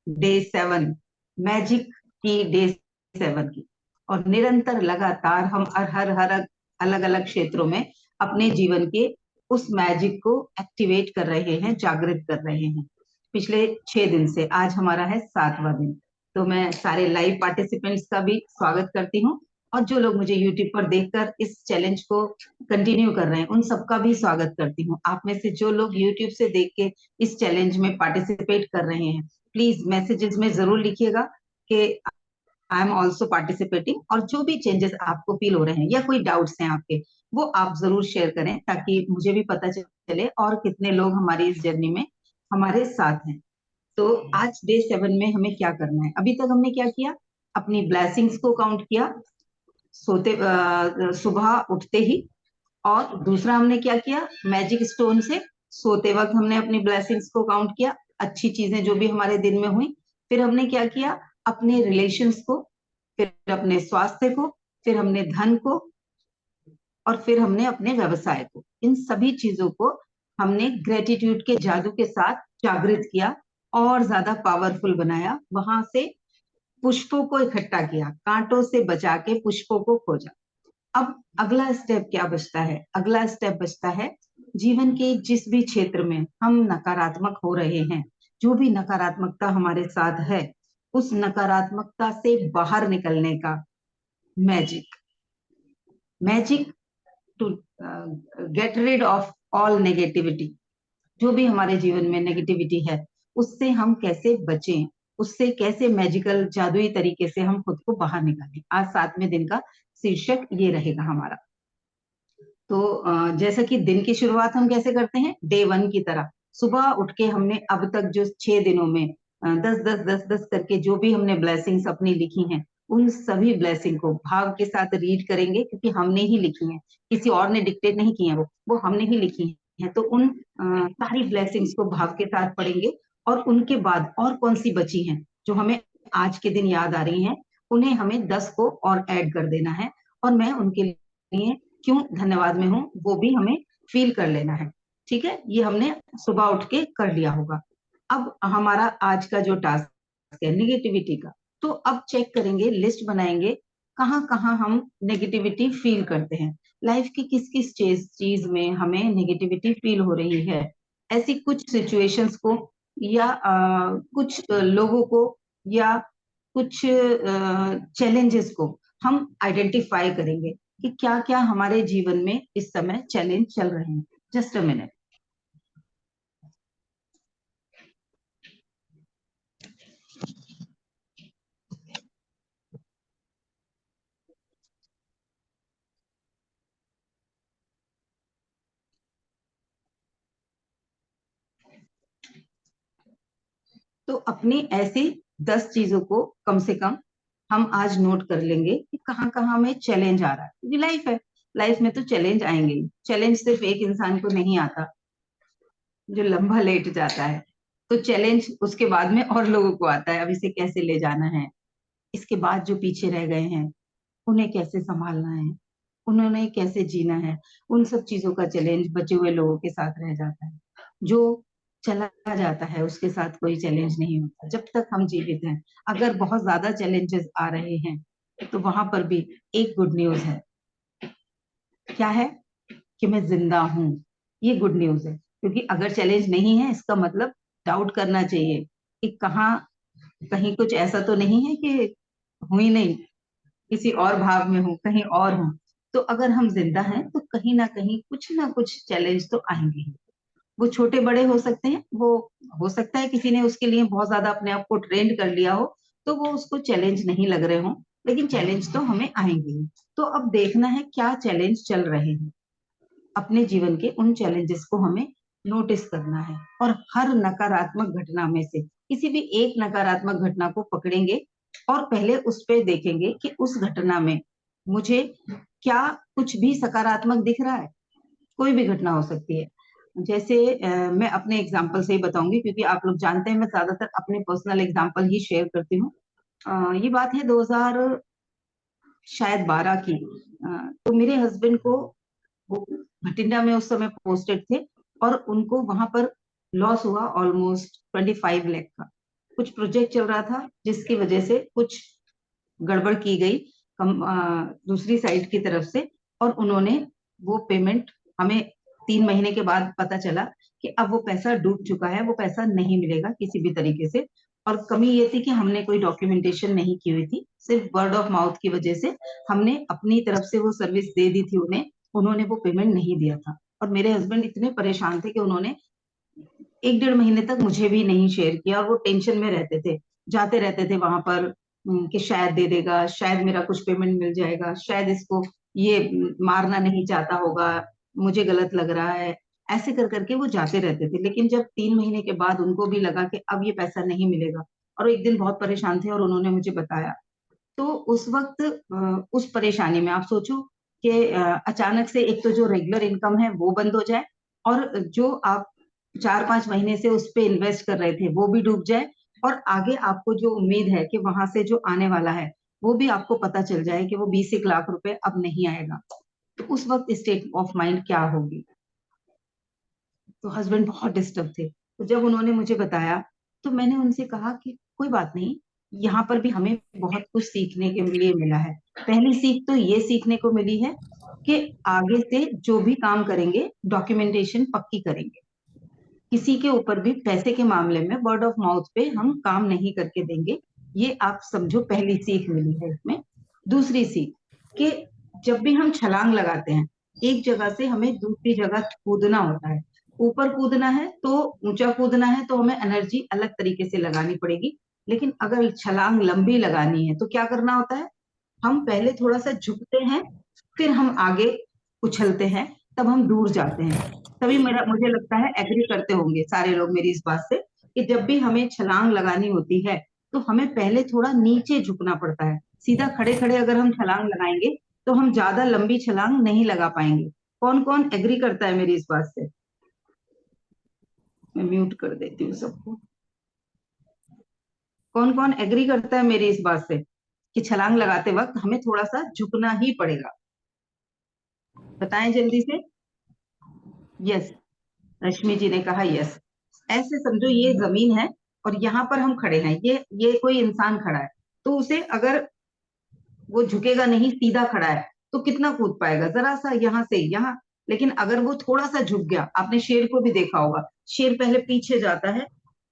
Day 7, magic की day 7 की। और निरंतर लगातार हम हर हर अलग अलग क्षेत्रों में अपने जीवन के उस मैजिक को एक्टिवेट कर रहे हैं, जागृत कर रहे हैं। पिछले 6 दिन से आज हमारा है 7वां दिन। तो मैं सारे लाइव पार्टिसिपेंट्स का भी स्वागत करती हूँ, और जो लोग मुझे यूट्यूब पर देखकर इस चैलेंज को कंटिन्यू कर रहे हैं उन सबका भी स्वागत करती हूँ। आप में से जो लोग यूट्यूब से देख के इस चैलेंज में पार्टिसिपेट कर रहे हैं, प्लीज मैसेजेस में जरूर लिखिएगा कि आई एम ऑल्सो पार्टिसिपेटिंग, और जो भी चेंजेस आपको फील हो रहे हैं या कोई डाउट्स हैं आपके, वो आप जरूर शेयर करें ताकि मुझे भी पता चले और कितने लोग हमारी इस जर्नी में हमारे साथ हैं। तो आज डे 7 में हमें क्या करना है? अभी तक हमने क्या किया? अपनी ब्लेसिंग्स को काउंट किया सुबह उठते ही। और दूसरा हमने क्या किया? मैजिक स्टोन से सोते वक्त हमने अपनी ब्लेसिंग्स को काउंट किया, अच्छी चीजें जो भी हमारे दिन में हुई। फिर हमने क्या किया? अपने रिलेशंस को, फिर अपने स्वास्थ्य को, फिर हमने धन को, और फिर हमने अपने व्यवसाय को। इन सभी चीजों को हमने ग्रेटिट्यूड के जादू के साथ जागृत किया और ज्यादा पावरफुल बनाया। वहां से पुष्पों को इकट्ठा किया, कांटों से बचा के पुष्पों को खोजा। अब अगला स्टेप क्या बचता है? अगला स्टेप बचता है जीवन के जिस भी क्षेत्र में हम नकारात्मक हो रहे हैं, जो भी नकारात्मकता हमारे साथ है, उस नकारात्मकता से बाहर निकलने का magic. Magic to get rid of all negativity. जो भी हमारे जीवन में नेगेटिविटी है, उससे हम कैसे बचें, उससे कैसे मैजिकल जादुई तरीके से हम खुद को बाहर निकालें। आज 7वें दिन का शीर्षक ये रहेगा हमारा। तो जैसा कि दिन की शुरुआत हम कैसे करते हैं, डे 1 की तरह सुबह उठ के हमने अब तक जो 6 दिनों में 10 10 10 10 करके जो भी हमने ब्लेसिंग्स अपनी लिखी हैं, उन सभी ब्लेसिंग को भाव के साथ रीड करेंगे, क्योंकि हमने ही लिखी हैं, किसी और ने डिक्टेट नहीं की है, वो हमने ही लिखी है। तो उन सारी ब्लेसिंग्स को भाव के साथ पढ़ेंगे, और उनके बाद और कौन सी बची हैं जो हमें आज के दिन याद आ रही हैं, उन्हें हमें 10 को और ऐड कर देना है। और मैं उनके लिए क्यों धन्यवाद में हूँ वो भी हमें फील कर लेना है। ठीक है, ये हमने सुबह उठ के कर लिया होगा। अब हमारा आज का जो टास्क है निगेटिविटी का, तो अब चेक करेंगे, लिस्ट बनाएंगे कहाँ कहाँ हम नेगेटिविटी फील करते हैं। लाइफ की किस किस चीज में हमें नेगेटिविटी फील हो रही है, ऐसी कुछ सिचुएशंस को, या कुछ लोगों को, या कुछ चैलेंजेस को हम आइडेंटिफाई करेंगे कि क्या क्या हमारे जीवन में इस समय चैलेंज चल रहे हैं। Just a minute. तो अपनी ऐसी 10 चीजों को कम से कम हम आज नोट कर लेंगे कि कहाँ कहाँ में चैलेंज आ रहा है, क्योंकि लाइफ है, लाइफ में तो चैलेंज आएंगे ही। चैलेंज सिर्फ एक इंसान को नहीं आता जो लंबा लेट जाता है, तो चैलेंज उसके बाद में और लोगों को आता है, अब इसे कैसे ले जाना है, इसके बाद जो पीछे रह गए हैं उन्हें कैसे संभालना है, उन्होंने कैसे जीना है। उन सब चीजों का चैलेंज बचे हुए लोगों के साथ रह जाता है। जो चला जाता है उसके साथ कोई चैलेंज नहीं होता जब तक हम जीवित हैं। अगर बहुत ज्यादा चैलेंजेस आ रहे हैं तो वहां पर भी एक गुड न्यूज है। क्या है? कि मैं जिंदा हूं। ये गुड न्यूज है, क्योंकि अगर चैलेंज नहीं है इसका मतलब डाउट करना चाहिए कि कहाँ, कहीं कुछ ऐसा तो नहीं है कि हुई नहीं, किसी और भाव में हूँ, कहीं और हूँ। तो अगर हम जिंदा हैं तो कहीं ना कुछ चैलेंज तो आएंगे ही। वो छोटे बड़े हो सकते हैं, वो हो सकता है किसी ने उसके लिए बहुत ज्यादा अपने आप को ट्रेंड कर लिया हो, तो वो उसको चैलेंज नहीं लग रहे हो, लेकिन चैलेंज तो हमें आएंगे ही। तो अब देखना है क्या चैलेंज चल रहे हैं। अपने जीवन के उन चैलेंजेस को हमें नोटिस करना है, और हर नकारात्मक घटना में से किसी भी एक नकारात्मक घटना को पकड़ेंगे, और पहले उस पे देखेंगे कि उस घटना में मुझे क्या कुछ भी सकारात्मक दिख रहा है। कोई भी घटना हो सकती है। जैसे मैं अपने एग्जाम्पल से ही बताऊंगी, क्योंकि आप लोग जानते हैं मैं ज्यादातर अपने पर्सनल एग्जाम्पल ही शेयर करती हूँ। ये बात है 2000 शायद 12 की। तो मेरे हस्बैंड को, वो भटिंडा में उस समय पोस्टेड थे, और उनको वहां पर लॉस हुआ ऑलमोस्ट 25 लाख का। कुछ प्रोजेक्ट चल रहा था जिसकी वजह से कुछ गड़बड़ की गई दूसरी साइड की तरफ से, और उन्होंने वो पेमेंट हमें 3 महीने के बाद पता चला कि अब वो पैसा डूब चुका है, वो पैसा नहीं मिलेगा किसी भी तरीके से। और कमी ये थी कि हमने कोई डॉक्यूमेंटेशन नहीं की हुई थी, सिर्फ वर्ड ऑफ माउथ की वजह से हमने अपनी तरफ से वो सर्विस दे दी थी उन्हें, उन्होंने वो पेमेंट नहीं दिया था। और मेरे हस्बैंड इतने परेशान थे कि उन्होंने 1 डेढ़ महीने तक मुझे भी नहीं शेयर किया, और वो टेंशन में रहते थे, जाते रहते थे वहां पर कि शायद दे देगा, शायद मेरा कुछ पेमेंट मिल जाएगा, शायद इसको ये मारना नहीं चाहता होगा, मुझे गलत लग रहा है। ऐसे कर करके वो जाते रहते थे। लेकिन जब 3 महीने के बाद उनको भी लगा कि अब ये पैसा नहीं मिलेगा, और एक दिन बहुत परेशान थे और उन्होंने मुझे बताया, तो उस वक्त उस परेशानी में आप सोचो कि अचानक से एक तो जो रेगुलर इनकम है वो बंद हो जाए, और जो आप 4-5 महीने से उस पे इन्वेस्ट कर रहे थे वो भी डूब जाए, और आगे आपको जो उम्मीद है कि वहां से जो आने वाला है वो भी आपको पता चल जाए कि वो 20 1 लाख रुपए अब नहीं आएगा, तो उस वक्त स्टेट ऑफ माइंड क्या होगी। तो हस्बैंड बहुत डिस्टर्ब थे। तो जब उन्होंने मुझे बताया, तो मैंने उनसे कहा कि कोई बात नहीं, यहाँ पर भी हमें बहुत कुछ सीखने के लिए मिला है। पहली सीख तो ये सीखने को मिली है कि आगे से जो भी काम करेंगे डॉक्यूमेंटेशन पक्की करेंगे, किसी के ऊपर भी पैसे के मामले में वर्ड ऑफ माउथ पे हम काम नहीं करके देंगे। ये आप समझो पहली सीख मिली है इसमें। दूसरी सीख कि जब भी हम छलांग लगाते हैं, एक जगह से हमें दूसरी जगह कूदना होता है। ऊपर कूदना है तो ऊंचा कूदना है तो हमें एनर्जी अलग तरीके से लगानी पड़ेगी। लेकिन अगर छलांग लंबी लगानी है तो क्या करना होता है, हम पहले थोड़ा सा झुकते हैं, फिर हम आगे उछलते हैं, तब हम दूर जाते हैं। तभी मेरा मुझे लगता है एग्री करते होंगे सारे लोग मेरी इस बात से, कि जब भी हमें छलांग लगानी होती है तो हमें पहले थोड़ा नीचे झुकना पड़ता है। सीधा खड़े खड़े अगर हम छलांग लगाएंगे तो हम ज्यादा लंबी छलांग नहीं लगा पाएंगे। कौन कौन एग्री करता है मेरी इस बात से? मैं म्यूट कर देती हूँ सबको। कौन कौन एग्री करता है मेरी इस बात से कि छलांग लगाते वक्त हमें थोड़ा सा झुकना ही पड़ेगा? बताएं जल्दी से। यस, रश्मि जी ने कहा यस। ऐसे समझो ये जमीन है और यहाँ पर हम खड़े हैं, ये कोई इंसान खड़ा है, तो उसे अगर वो झुकेगा नहीं, सीधा खड़ा है, तो कितना कूद पाएगा? जरा सा यहाँ से यहाँ। लेकिन अगर वो थोड़ा सा झुक गया, आपने शेर को भी देखा होगा, शेर पहले पीछे जाता है,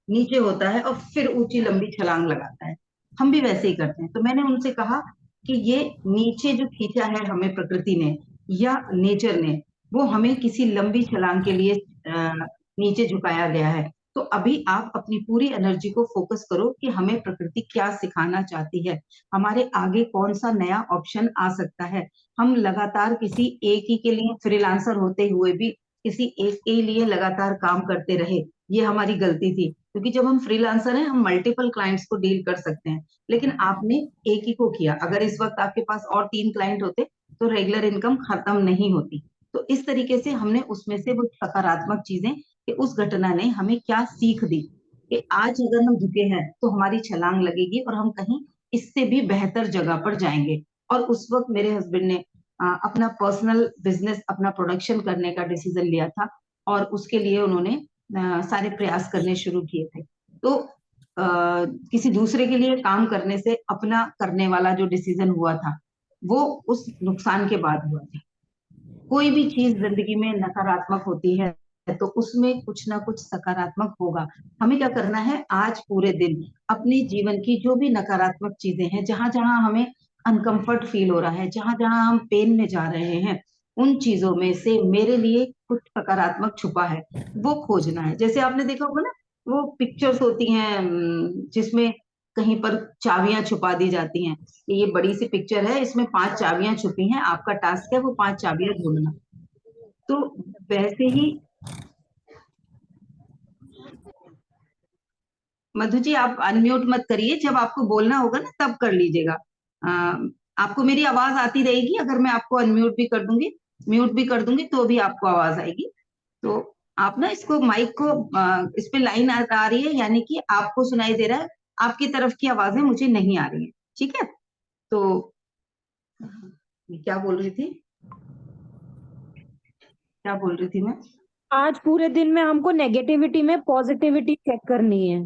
नीचे होता है और फिर ऊंची लंबी छलांग लगाता है। हम भी वैसे ही करते हैं। तो मैंने उनसे कहा कि ये नीचे जो खींचा है हमें प्रकृति ने या नेचर ने, वो हमें किसी लंबी छलांग के लिए नीचे झुकाया गया है। तो अभी आप अपनी पूरी एनर्जी को फोकस करो कि हमें प्रकृति क्या सिखाना चाहती है, हमारे आगे कौन सा नया ऑप्शन आ सकता है। हम लगातार किसी एक ही के लिए फ्रीलांसर होते हुए भी किसी एक के लिए लगातार काम करते रहे, ये हमारी गलती थी। क्योंकि जब हम फ्रीलांसर हैं हम मल्टीपल क्लाइंट्स को डील कर सकते हैं, लेकिन आपने एक ही को किया। अगर इस वक्त आपके पास और 3 क्लाइंट होते तो रेगुलर इनकम खत्म नहीं होती। तो इस तरीके से हमने उसमें से वो सकारात्मक चीजें, कि उस घटना ने हमें क्या सीख दी, कि आज अगर हम झुके हैं तो हमारी छलांग लगेगी और हम कहीं इससे भी बेहतर जगह पर जाएंगे। और उस वक्त मेरे हस्बैंड ने अपना पर्सनल बिजनेस, अपना प्रोडक्शन करने का डिसीजन लिया था, और उसके लिए उन्होंने सारे प्रयास करने शुरू किए थे। तो किसी दूसरे के लिए काम करने से अपना करने वाला जो डिसीजन हुआ था वो उस नुकसान के बाद हुआ था। कोई भी चीज जिंदगी में नकारात्मक होती है तो उसमें कुछ ना कुछ सकारात्मक होगा। हमें क्या करना है, आज पूरे दिन अपने जीवन की जो भी नकारात्मक चीजें हैं, जहां जहां हमें अनकंफर्ट फील हो रहा है, जहां जहां हम पेन में जा रहे हैं, उन चीजों में से मेरे लिए कुछ सकारात्मक छुपा है वो खोजना है। जैसे आपने देखा होगा ना, वो पिक्चर्स होती हैं जिसमें कहीं पर चाबियां छुपा दी जाती हैं, कि ये बड़ी सी पिक्चर है, इसमें 5 चाबियां छुपी हैं, आपका टास्क है वो 5 चाबियां ढूंढना। तो वैसे ही मधु जी, आप अनम्यूट मत करिए, जब आपको बोलना होगा ना तब कर लीजिएगा। अ, आपको मेरी आवाज आती रहेगी, अगर मैं आपको अनम्यूट भी कर दूंगी, म्यूट भी कर दूंगी, तो भी आपको आवाज आएगी। तो आप ना इसको माइक को इस पे लाइन आ रही है, यानी कि आपको सुनाई दे रहा है, आपकी तरफ की आवाजें मुझे नहीं आ रही है। ठीक है? तो क्या बोल रही थी, क्या बोल रही थी मैं? आज पूरे दिन में हमको नेगेटिविटी में पॉजिटिविटी चेक करनी है।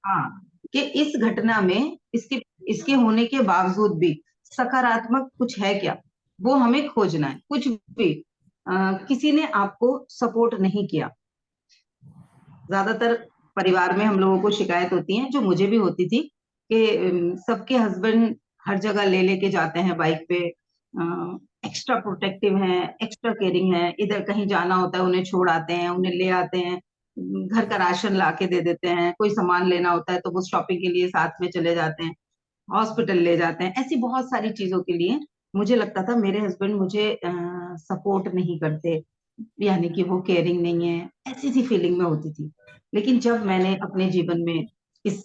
हाँ, कि इस घटना में इसके इसके होने के बावजूद भी सकारात्मक कुछ है क्या, वो हमें खोजना है। कुछ भी किसी ने आपको सपोर्ट नहीं किया। ज्यादातर परिवार में हम लोगों को शिकायत होती है, जो मुझे भी होती थी, कि सबके हस्बैंड हर जगह ले लेके जाते हैं बाइक पे, एक्स्ट्रा प्रोटेक्टिव हैं, एक्स्ट्रा केयरिंग है, इधर कहीं जाना होता है उन्हें छोड़ आते हैं, उन्हें ले आते हैं, घर का राशन ला के दे देते हैं, कोई सामान लेना होता है तो वो शॉपिंग के लिए साथ में चले जाते हैं, हॉस्पिटल ले जाते हैं। ऐसी बहुत सारी चीजों के लिए मुझे लगता था मेरे हस्बैंड मुझे सपोर्ट नहीं करते, यानी कि वो केयरिंग नहीं है, ऐसी सी फीलिंग में होती थी। लेकिन जब मैंने अपने जीवन में इस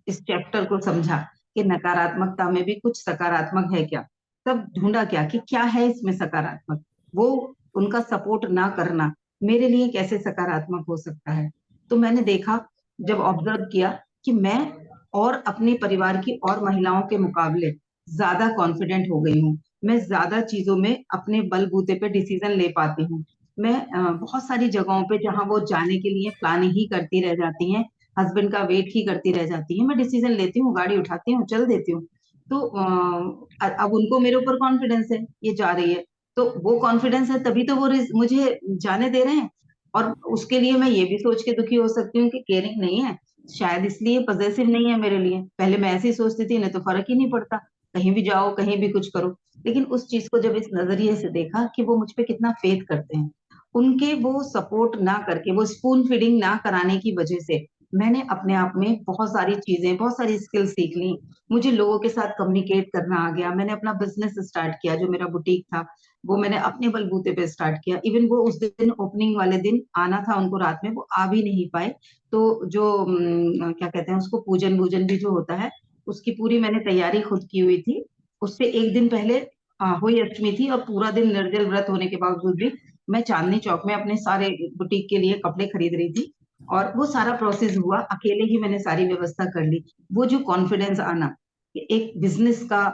इस चैप्टर को समझा कि नकारात्मकता में भी कुछ सकारात्मक है क्या, तब ढूंढा क्या कि क्या है इसमें सकारात्मक, वो उनका सपोर्ट ना करना मेरे लिए कैसे सकारात्मक हो सकता है। तो मैंने देखा, जब ऑब्जर्व किया, कि मैं और अपने परिवार की और महिलाओं के मुकाबले ज्यादा कॉन्फिडेंट हो गई हूँ। मैं ज्यादा चीजों में अपने बलबूते पे डिसीजन ले पाती हूँ। मैं बहुत सारी जगहों पे जहां वो जाने के लिए प्लान ही करती रह जाती हैं, हस्बैंड का वेट ही करती रह जाती हैं, मैं डिसीजन लेती हूँ, गाड़ी उठाती हूँ, चल देती हूँ। तो अब उनको मेरे ऊपर कॉन्फिडेंस है, ये जा रही है, तो वो कॉन्फिडेंस है तभी तो वो मुझे जाने दे रहे हैं। और उसके लिए मैं ये भी सोच के दुखी हो सकती हूँ कि केयरिंग नहीं है, शायद इसलिए पजेसिव नहीं है मेरे लिए। पहले मैं ऐसे ही सोचती थी, नहीं तो फर्क ही नहीं पड़ता, कहीं भी जाओ कहीं भी कुछ करो। लेकिन उस चीज को जब इस नजरिए से देखा कि वो मुझ पे कितना फेथ करते हैं, उनके वो सपोर्ट ना करके, वो स्पून फीडिंग ना कराने की वजह से मैंने अपने आप में बहुत सारी चीजें, बहुत सारी स्किल सीख ली। मुझे लोगों के साथ कम्युनिकेट करना आ गया, मैंने अपना बिजनेस स्टार्ट किया, जो मेरा बुटीक था वो मैंने अपने बलबूते पे स्टार्ट किया। इवन वो उस दिन ओपनिंग वाले दिन आना था उनको रात में, वो आ भी नहीं पाए। तो जो क्या कहते हैं उसको, पूजन वूजन भी जो होता है, उसकी पूरी मैंने तैयारी खुद की हुई थी। उससे एक दिन पहले हुई अष्टमी थी, और पूरा दिन निर्जल व्रत होने के बावजूद भी मैं चांदनी चौक में अपने सारे बुटीक के लिए कपड़े खरीद रही थी। और वो सारा प्रोसेस हुआ, अकेले ही मैंने सारी व्यवस्था कर ली। वो जो कॉन्फिडेंस आना कि एक बिजनेस का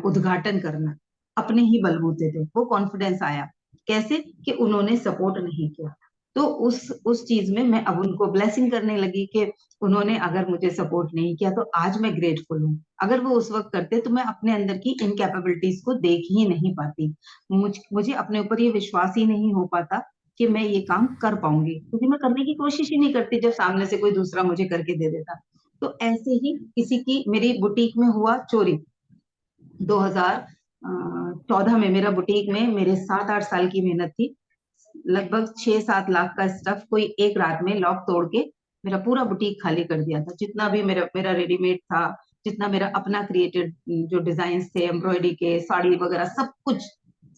उद्घाटन करना अपने ही बलबूते थे, वो कॉन्फिडेंस आया कैसे, कि उन्होंने सपोर्ट नहीं किया। तो उस चीज में मैं अब उनको ब्लेसिंग करने लगी कि उन्होंने अगर मुझे सपोर्ट नहीं किया तो आज मैं ग्रेटफुल हूँ। अगर वो उस वक्त करते तो मैं अपने अंदर की इनकैपेबिलिटीज को देख ही नहीं पाती। मुझे अपने ऊपर ये विश्वास ही नहीं हो पाता कि मैं ये काम कर पाऊंगी, क्योंकि मैं करने की कोशिश ही नहीं करती जब सामने से कोई दूसरा मुझे करके दे देता। तो ऐसे ही किसी की मेरी बुटीक में हुआ चोरी। 2014 में मेरा बुटीक में मेरे 7-8 साल की मेहनत थी, लगभग 6-7 लाख का स्टफ कोई एक रात में लॉक तोड़ के मेरा पूरा बुटीक खाली कर दिया था। जितना भी मेरा मेरा रेडीमेड था, जितना मेरा अपना क्रिएटेड जो डिजाइन थे, एम्ब्रॉयडरी के, साड़ी वगैरह, सब कुछ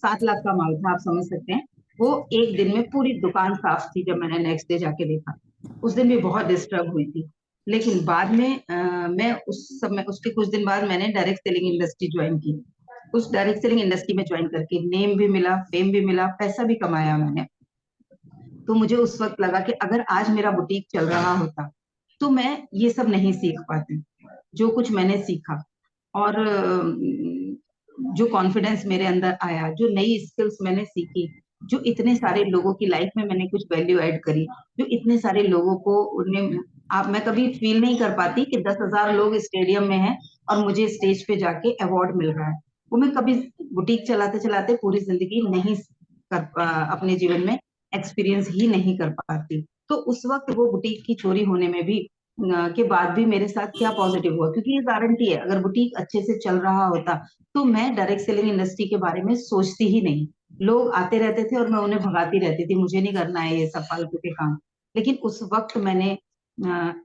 7 लाख का माल था, आप समझ सकते हैं। वो एक दिन में पूरी दुकान साफ थी। जब मैंने नेक्स्ट डे जाके देखा, उस दिन भी बहुत डिस्टर्ब हुई थी। लेकिन बाद में मैं उस समय, उसके कुछ दिन बाद मैंने डायरेक्ट सेलिंग इंडस्ट्री ज्वाइन की। उस डायरेक्ट सेलिंग इंडस्ट्री में ज्वाइन करके नेम भी मिला, फेम भी मिला, पैसा भी कमाया मैंने। तो मुझे उस वक्त लगा कि अगर आज मेरा बुटीक चल रहा होता तो मैं ये सब नहीं सीख पाती, जो कुछ मैंने सीखा। और जो कॉन्फिडेंस मेरे अंदर आया, जो नई स्किल्स मैंने सीखी, जो इतने सारे लोगों की लाइफ में मैंने कुछ वैल्यू ऐड करी, जो इतने सारे लोगों को उन्हें, आप, मैं कभी फील नहीं कर पाती कि 10,000 लोग स्टेडियम में हैं और मुझे स्टेज पे जाके अवार्ड मिल रहा है। वो मैं कभी बुटीक चलाते चलाते पूरी जिंदगी नहीं अपने जीवन में एक्सपीरियंस ही नहीं कर पाती। तो उस वक्त वो बुटीक की चोरी होने में भी के बाद भी मेरे साथ क्या पॉजिटिव हुआ, क्योंकि ये गारंटी है, अगर बुटीक अच्छे से चल रहा होता तो मैं डायरेक्ट सेलिंग इंडस्ट्री के बारे में सोचती ही नहीं। लोग आते रहते थे और मैं उन्हें भगाती रहती थी, मुझे नहीं करना है ये सब फालतू के काम। लेकिन उस वक्त मैंने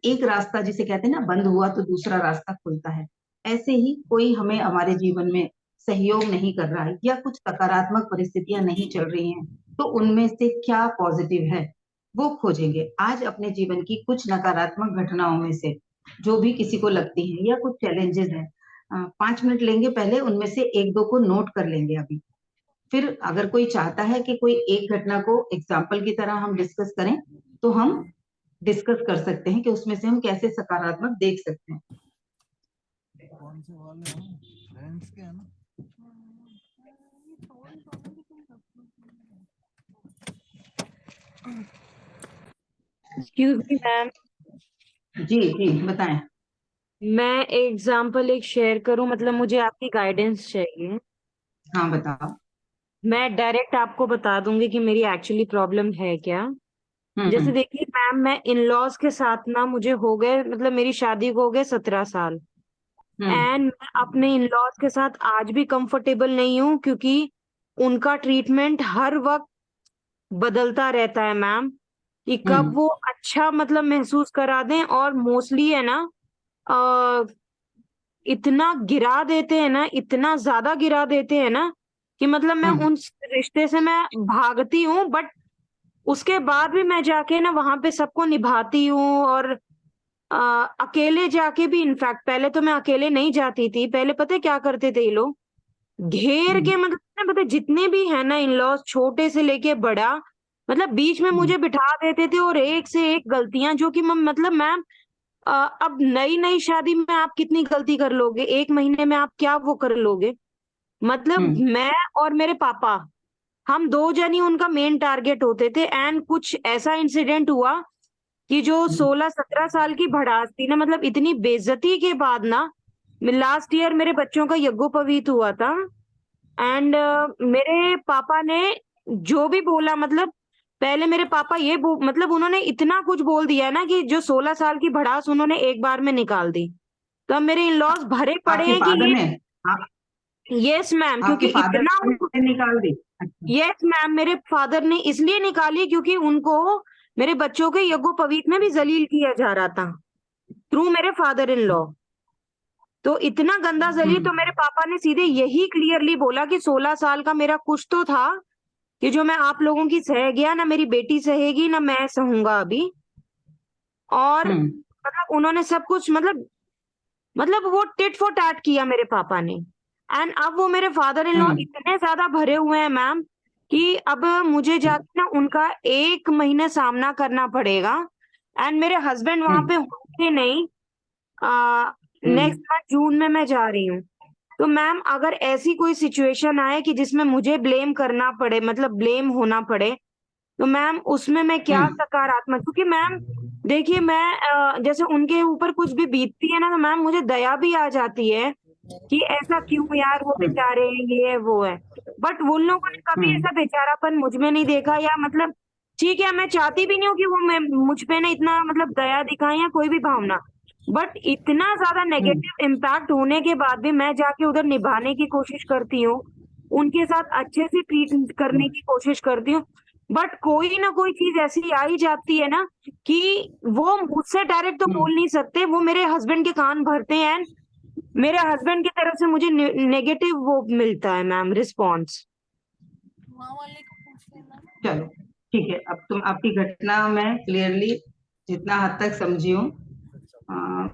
एक रास्ता, जिसे कहते हैं ना, बंद हुआ तो दूसरा रास्ता खुलता है। ऐसे ही कोई हमें हमारे जीवन में सहयोग नहीं कर रहा है, या कुछ सकारात्मक परिस्थितियां नहीं चल रही हैं, तो उनमें से क्या पॉजिटिव है वो खोजेंगे। आज अपने जीवन की कुछ नकारात्मक घटनाओं में से जो भी किसी को लगती है, या कुछ चैलेंजेस हैं, 5 मिनट लेंगे, पहले उनमें से एक दो को नोट कर लेंगे अभी। फिर अगर कोई चाहता है कि कोई एक घटना को एग्जाम्पल की तरह हम डिस्कस करें, तो हम डिस्कस कर सकते हैं कि उसमें से हम कैसे सकारात्मक देख सकते हैं। कौन से वाले हैं? फ्रेंड्स के हैं ना? Excuse me, ma'am. जी जी बताएं। मैं एग्जाम्पल एक शेयर करूं, मतलब मुझे आपकी गाइडेंस चाहिए। हाँ बताओ। मैं डायरेक्ट आपको बता दूंगी कि मेरी एक्चुअली प्रॉब्लम है क्या। जैसे हम्म देखिए मैम, मैं इन लॉज के साथ ना, मुझे हो गए, मतलब मेरी शादी को हो गए 17 साल। हम्म एंड मैं अपने इन लॉज के साथ आज भी कंफर्टेबल नहीं हूँ, क्योंकि उनका ट्रीटमेंट हर वक्त बदलता रहता है मैम, कि कब हम्म वो अच्छा मतलब महसूस करा दें, और मोस्टली है ना, अ, इतना गिरा देते हैं ना, इतना ज्यादा गिरा देते हैं ना, कि मतलब मैं हम्म उन रिश्ते से मैं भागती हूँ, बट उसके बाद भी मैं जाके ना वहां पे सबको निभाती हूँ। और अ, अकेले जाके भी, इनफैक्ट पहले तो मैं अकेले नहीं जाती थी, पहले पता है क्या करते थे ये लोग, घेर हम्म के, मतलब ना पता है, जितने भी है ना इन लॉज, छोटे से लेके बड़ा, मतलब बीच में हम्म मुझे बिठा देते थे, और एक से एक गलतियां जो कि मतलब मैम, अब नई नई शादी में आप कितनी गलती कर लोगे, एक महीने में आप क्या वो कर लोगे। मतलब हम्म मैं और मेरे पापा, हम दो जन ही उनका मेन टारगेट होते थे। एंड कुछ ऐसा इंसिडेंट हुआ कि जो हम्म 16-17 साल की भड़ास थी ना, मतलब इतनी बेइज्जती के बाद ना, लास्ट ईयर मेरे बच्चों का यज्ञोपवीत हुआ था। एंड मेरे पापा ने जो भी बोला, मतलब पहले मेरे पापा मतलब उन्होंने इतना कुछ बोल दिया ना, कि जो 16 साल की भड़ास उन्होंने एक बार में निकाल दी। तो अब मेरे इन लॉज भरे पड़े आपके हैं कि फादर ये, ने आ, यस मैम, आपके क्योंकि फादर इतना उनको, ने निकाल दी? अच्छा। यस मैम, मेरे फादर ने इसलिए निकाली क्योंकि उनको मेरे बच्चों के यज्ञोपवीत में भी जलील किया जा रहा था, थ्रू मेरे फादर इन लॉ। तो इतना गंदा जलील, तो हम्म मेरे पापा ने सीधे यही क्लियरली बोला कि 16 साल का मेरा कुछ तो था, कि जो मैं आप लोगों की सह गया ना, मेरी बेटी सहेगी ना, मैं सहूंगा अभी। और हम्म मतलब उन्होंने सब कुछ, मतलब वो टिट फॉर टैट किया मेरे पापा ने। एंड अब वो मेरे फादर इन लॉ हम्म इतने ज्यादा भरे हुए हैं मैम, कि अब मुझे जाके ना उनका 1 महीने सामना करना पड़ेगा। एंड मेरे हस्बैंड वहां हम्म पे होंगे नहीं। हम्म नेक्स्ट मंथ जून में मैं जा रही हूँ। तो मैम, अगर ऐसी कोई सिचुएशन आए कि जिसमें मुझे ब्लेम करना पड़े, मतलब ब्लेम होना पड़े, तो मैम उसमें मैं क्या हम्म सकारात्मक, क्योंकि मैम देखिए मैं, जैसे उनके ऊपर कुछ भी बीतती है ना, तो मैम मुझे दया भी आ जाती है कि ऐसा क्यों यार, वो हम्म बेचारे हैं, ये है वो है। बट उन लोगों ने कभी हम्म ऐसा बेचारापन मुझ में नहीं देखा, या मतलब ठीक है, मैं चाहती भी नहीं हूँ कि वो मुझ पे ना इतना मतलब दया दिखाएं या कोई भी भावना। बट इतना ज्यादा हम्म नेगेटिव इम्पैक्ट होने के बाद भी मैं जाके उधर निभाने की कोशिश करती हूँ, उनके साथ अच्छे से ट्रीट करने की कोशिश करती हूँ। बट कोई ना कोई चीज ऐसी आ ही जाती है ना, कि वो मुझसे डायरेक्ट तो हम्म बोल नहीं सकते, वो मेरे हस्बैंड के कान भरते हैं। मेरे हस्बैंड की तरफ से मुझे नेगेटिव वो मिलता है मैम, रिस्पॉन्स। माँ वाले को पूछ लेना ना। चलो ठीक है, अब तुम आपकी घटना मैं क्लियरली जितना हद तक समझी हूँ, अ,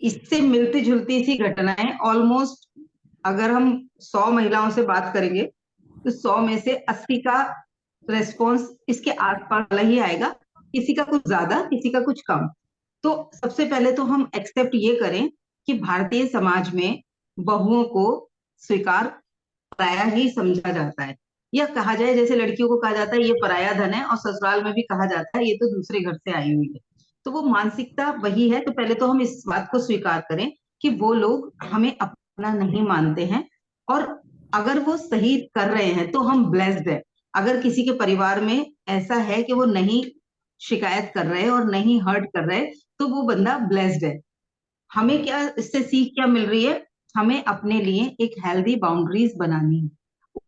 इससे मिलती जुलती सी घटनाएं ऑलमोस्ट, अगर हम 100 महिलाओं से बात करेंगे तो 100 में से 80 का रेस्पॉन्स इसके आसपास वाला ही आएगा। किसी का कुछ ज्यादा, किसी का कुछ कम। तो सबसे पहले तो हम एक्सेप्ट ये करें कि भारतीय समाज में बहुओं को स्वीकार पराया ही समझा जाता है, या कहा जाए जैसे लड़कियों को कहा जाता है ये पराया धन है, और ससुराल में भी कहा जाता है ये तो दूसरे घर से आई हुई है। तो वो मानसिकता वही है। तो पहले तो हम इस बात को स्वीकार करें कि वो लोग हमें अपना नहीं मानते हैं, और अगर वो सही कर रहे हैं तो हम ब्लेस्ड है। अगर किसी के परिवार में ऐसा है कि वो नहीं शिकायत कर रहे और नहीं हर्ट कर रहे, तो वो बंदा ब्लेस्ड है। हमें क्या इससे सीख क्या मिल रही है? हमें अपने लिए एक हेल्दी बाउंड्रीज बनानी है,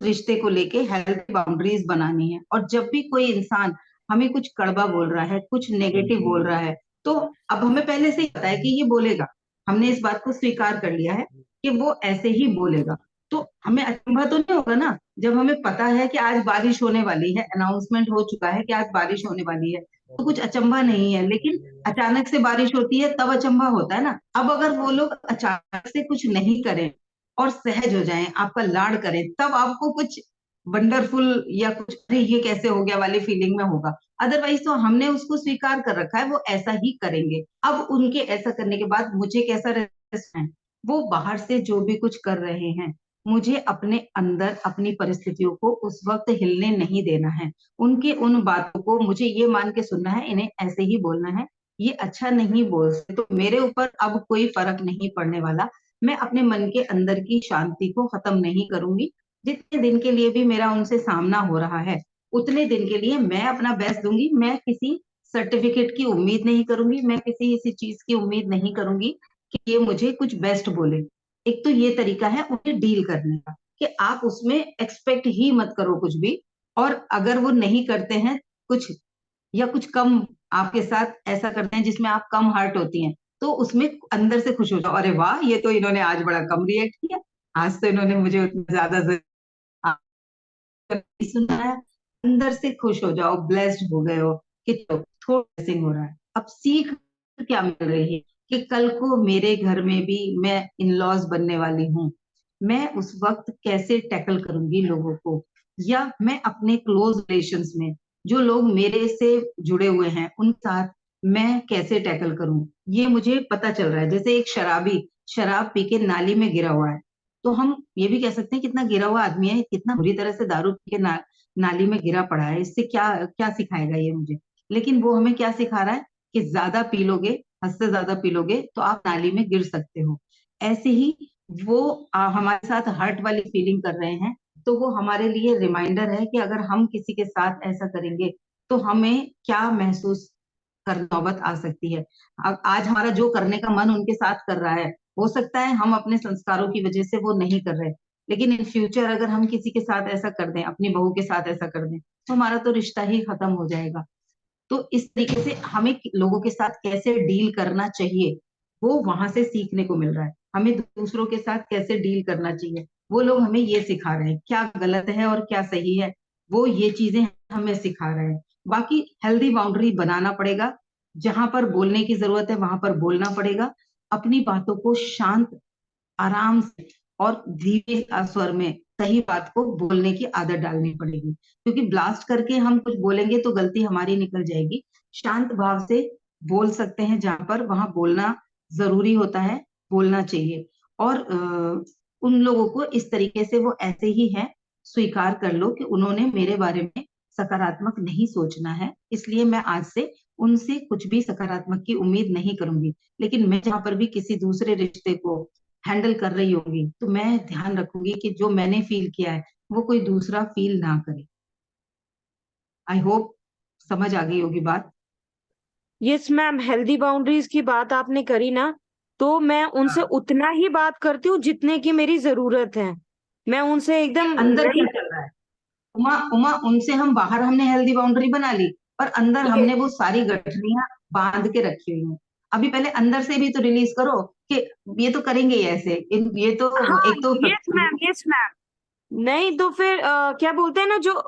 रिश्ते को लेके हेल्दी बाउंड्रीज बनानी है। और जब भी कोई इंसान हमें कुछ कड़वा बोल रहा है, कुछ नेगेटिव बोल रहा है, तो अब हमें पहले से ही पता है कि ये बोलेगा। हमने इस बात को स्वीकार कर लिया है कि वो ऐसे ही बोलेगा। तो हमें अचंभा तो नहीं होगा ना, जब हमें पता है कि आज बारिश होने वाली है, अनाउंसमेंट हो चुका है कि आज बारिश होने वाली है, तो कुछ अचंभा नहीं है। लेकिन अचानक से बारिश होती है तब अचंभा होता है ना। अब अगर वो लोग अचानक से कुछ नहीं करें और सहज हो जाएं, आपका लाड़ करें, तब आपको कुछ वंडरफुल या कुछ अरे ये कैसे हो गया वाली फीलिंग में होगा। अदरवाइज तो हमने उसको स्वीकार कर रखा है, वो ऐसा ही करेंगे। अब उनके ऐसा करने के बाद मुझे कैसा रेस्ट है? वो बाहर से जो भी कुछ कर रहे हैं, मुझे अपने अंदर अपनी परिस्थितियों को उस वक्त हिलने नहीं देना है। उनके उन बातों को मुझे ये मान के सुनना है, इन्हें ऐसे ही बोलना है। ये अच्छा नहीं बोल सकते, तो मेरे ऊपर अब कोई फर्क नहीं पड़ने वाला। मैं अपने मन के अंदर की शांति को खत्म नहीं करूंगी। जितने दिन के लिए भी मेरा उनसे सामना हो रहा है, उतने दिन के लिए मैं अपना बेस्ट दूंगी। मैं किसी सर्टिफिकेट की उम्मीद नहीं करूंगी, मैं किसी इसी चीज की उम्मीद नहीं करूंगी कि ये मुझे कुछ बेस्ट बोले। एक तो ये तरीका है उन्हें डील करने का, कि आप उसमें एक्सपेक्ट ही मत करो कुछ भी। और अगर वो नहीं करते हैं कुछ, या कुछ कम आपके साथ ऐसा करते हैं जिसमें आप कम हर्ट होती हैं, तो उसमें अंदर से खुश हो जाओ, अरे वाह, ये तो इन्होंने आज बड़ा कम रिएक्ट किया, आज तो इन्होंने मुझे उतना ज्यादा सुना है। अंदर से खुश हो जाओ, ब्लेस्ड हो गए हो कि चलो थोड़ा blessing हो रहा है। अब सीख क्या मिल रही है कि कल को मेरे घर में भी मैं इन लॉज बनने वाली हूँ, मैं उस वक्त कैसे टैकल करूंगी लोगों को, या मैं अपने क्लोज रिलेशंस में जो लोग मेरे से जुड़े हुए हैं उन साथ मैं कैसे टैकल करूं, ये मुझे पता चल रहा है। जैसे एक शराबी शराब पी के नाली में गिरा हुआ है, तो हम ये भी कह सकते हैं कितना गिरा हुआ आदमी है, कितना बुरी तरह से दारू पी के नाली में गिरा पड़ा है, इससे क्या क्या सिखाएगा ये मुझे। लेकिन वो हमें क्या सिखा रहा है कि ज्यादा पी लोगे, हद से ज्यादा पी लोगे तो आप नाली में गिर सकते हो। ऐसे ही वो हमारे साथ हर्ट वाली फीलिंग कर रहे हैं, तो वो हमारे लिए रिमाइंडर है कि अगर हम किसी के साथ ऐसा करेंगे तो हमें क्या महसूस कर नौबत आ सकती है। अब आज हमारा जो करने का मन उनके साथ कर रहा है, हो सकता है हम अपने संस्कारों की वजह से वो नहीं कर रहे, लेकिन इन फ्यूचर अगर हम किसी के साथ ऐसा कर दें, अपनी बहू के साथ ऐसा कर दें, तो हमारा तो रिश्ता ही खत्म हो जाएगा। तो इस तरीके से हमें लोगों के साथ कैसे डील करना चाहिए, वो वहां से सीखने को मिल रहा है। हमें दूसरों के साथ कैसे डील करना चाहिए, वो लोग हमें ये सिखा रहे हैं। क्या गलत है और क्या सही है, वो ये चीजें हमें सिखा रहे हैं। बाकी हेल्दी बाउंड्री बनाना पड़ेगा, जहां पर बोलने की जरूरत है वहां पर बोलना पड़ेगा। अपनी बातों को शांत, आराम से और धीरे स्वर में सही बात को बोलने की आदत डालनी पड़ेगी, क्योंकि ब्लास्ट करके हम कुछ बोलेंगे तो गलती हमारी निकल जाएगी। शांत भाव से बोल सकते हैं, जहां पर वहां बोलना जरूरी होता है, बोलना चाहिए। और उन लोगों को इस तरीके से वो ऐसे ही है, स्वीकार कर लो कि उन्होंने मेरे बारे में सकारात्मक नहीं सोचना है, इसलिए मैं आज से उनसे कुछ भी सकारात्मक की उम्मीद नहीं करूंगी। लेकिन मैं जहां पर भी किसी दूसरे रिश्ते को हैंडल कर रही होंगी, तो मैं ध्यान रखूंगी कि जो मैंने फील किया है वो कोई दूसरा फील ना करे। आई होप समझ आ गई होगी बात। यस मैम, हेल्दी बाउंड्रीज की बात आपने करी ना, तो मैं उनसे हाँ, उतना ही बात करती हूँ जितने की मेरी जरूरत है। मैं उनसे एकदम अंदर क्या नहीं। चल रहा है, उमा उमा, उनसे हम बाहर हमने हेल्दी बाउंड्री बना ली, पर अंदर ये हमने वो सारी गठरियां बांध के रखी हुई हैं। अभी पहले अंदर से भी तो रिलीज करो कि ये तो करेंगे ही ऐसे, ये तो हाँ, एक तो यस मैम, यस मैम। नहीं तो फिर क्या बोलते हैं ना, जो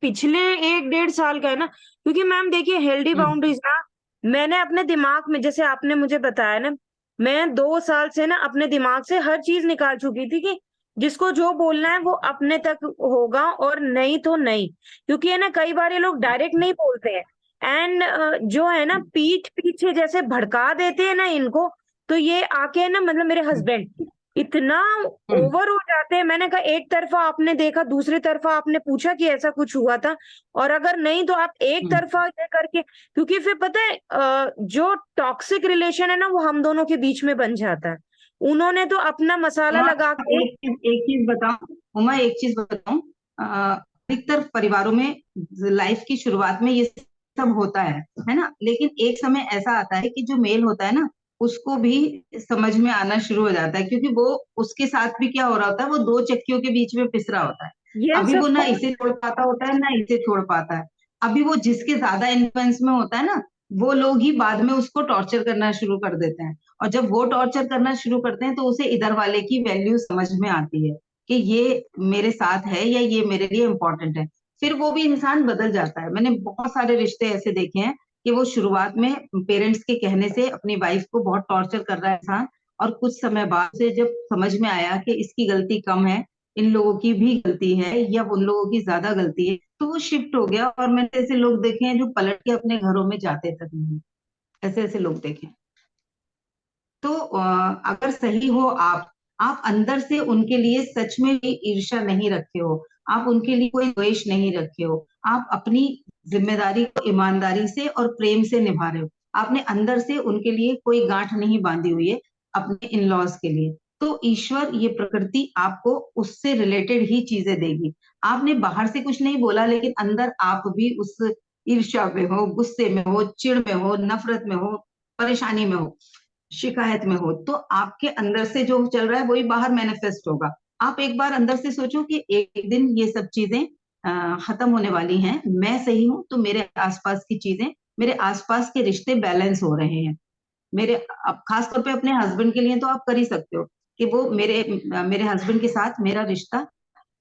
पिछले 1 डेढ़ साल का है ना, क्योंकि मैम देखिए हेल्दी हम्म, बाउंड्रीज ना, मैंने अपने दिमाग में, जैसे आपने मुझे बताया ना, मैं 2 साल से ना अपने दिमाग से हर चीज निकाल चुकी थी कि जिसको जो बोलना है वो अपने तक होगा और नहीं तो नहीं। क्योंकि है ना, कई बार ये लोग डायरेक्ट नहीं बोलते हैं, एंड जो है ना पीठ पीछे जैसे भड़का देते हैं ना इनको, तो ये आके है ना, मतलब मेरे हम्म, हस्बैंड इतना हम्म, ओवर हो जाते हैं। मैंने कहा एक तरफा आपने देखा, दूसरी तरफा आपने पूछा कि ऐसा कुछ हुआ था, और अगर नहीं तो आप एक हम्म। तरफा ये करके, क्योंकि फिर पता है जो टॉक्सिक रिलेशन है ना वो हम दोनों के बीच में बन जाता है। उन्होंने तो अपना मसाला उमा, लगा के। एक चीज बताऊं, उमा एक चीज बताऊं, अधिकतर परिवारों में लाइफ की शुरुआत में ये सब होता है ना, लेकिन एक समय ऐसा आता है कि जो मेल होता है ना, उसको भी समझ में आना शुरू हो जाता है, क्योंकि वो उसके साथ भी क्या हो रहा होता है, वो दो चक्कियों के बीच में पिस रहा होता है। यस अभी ऑफ वो ना कोर्स। इसे छोड़ पाता होता है ना इसे छोड़ पाता है। अभी वो जिसके ज्यादा इन्फ्लुएंस में होता है ना, वो लोग ही बाद में उसको टॉर्चर करना शुरू कर देते हैं। और जब वो टॉर्चर करना शुरू करते हैं तो उसे इधर वाले की वैल्यू समझ में आती है कि ये मेरे साथ है या ये मेरे लिए इम्पोर्टेंट है। फिर वो भी इंसान बदल जाता है। मैंने बहुत सारे रिश्ते ऐसे देखे हैं कि वो शुरुआत में पेरेंट्स के कहने से अपनी वाइफ को बहुत टॉर्चर कर रहा है इंसान, और कुछ समय बाद से जब समझ में आया कि इसकी गलती कम है, इन लोगों की भी गलती है या उन लोगों की ज्यादा गलती है, तो वो शिफ्ट हो गया। और मैंने ऐसे लोग देखे हैं जो पलट के अपने घरों में जाते तक नहीं, ऐसे ऐसे लोग देखे हैं। तो अगर सही हो आप अंदर से उनके लिए सच में भी ईर्ष्या नहीं रखे हो, आप उनके लिए कोई द्वेष नहीं रखे हो, आप अपनी जिम्मेदारी को ईमानदारी से और प्रेम से निभा रहे हो, आपने अंदर से उनके लिए कोई गांठ नहीं बांधी हुई है अपने इन लॉज के लिए। तो ईश्वर, ये प्रकृति आपको उससे रिलेटेड ही चीजें देगी। आपने बाहर से कुछ नहीं बोला, लेकिन अंदर आप भी उस ईर्ष्या में हो, गुस्से में हो, चिढ़ में हो, नफरत में हो, परेशानी में हो, शिकायत में हो, तो आपके अंदर से जो चल रहा है वही बाहर मैनिफेस्ट होगा। आप एक बार अंदर से सोचो कि एक दिन ये सब चीजें खत्म होने वाली हैं, मैं सही हूं तो मेरे आसपास की चीजें, मेरे आसपास के रिश्ते बैलेंस हो रहे हैं। मेरे, अब खास तौर पे अपने हस्बैंड के लिए तो आप कर ही सकते हो कि वो मेरे मेरे हस्बैंड के साथ मेरा रिश्ता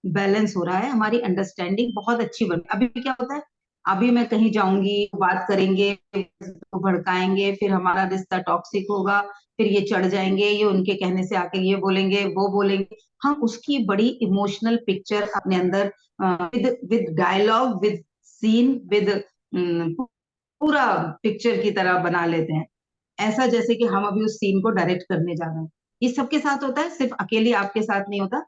बैलेंस हो रहा है, हमारी अंडरस्टैंडिंग बहुत अच्छी बन। अभी क्या होता है, अभी मैं कहीं जाऊंगी, बात करेंगे, तो भड़काएंगे, फिर हमारा रिश्ता टॉक्सिक होगा, फिर ये चढ़ जाएंगे, ये उनके कहने से आके ये बोलेंगे, वो बोलेंगे। हम उसकी बड़ी इमोशनल पिक्चर अपने अंदर with with dialogue, with scene, with पूरा पिक्चर की तरह बना लेते हैं, ऐसा जैसे कि हम अभी उस सीन को डायरेक्ट करने जा रहे हैं। ये सबके साथ होता है, सिर्फ अकेले आपके साथ नहीं होता,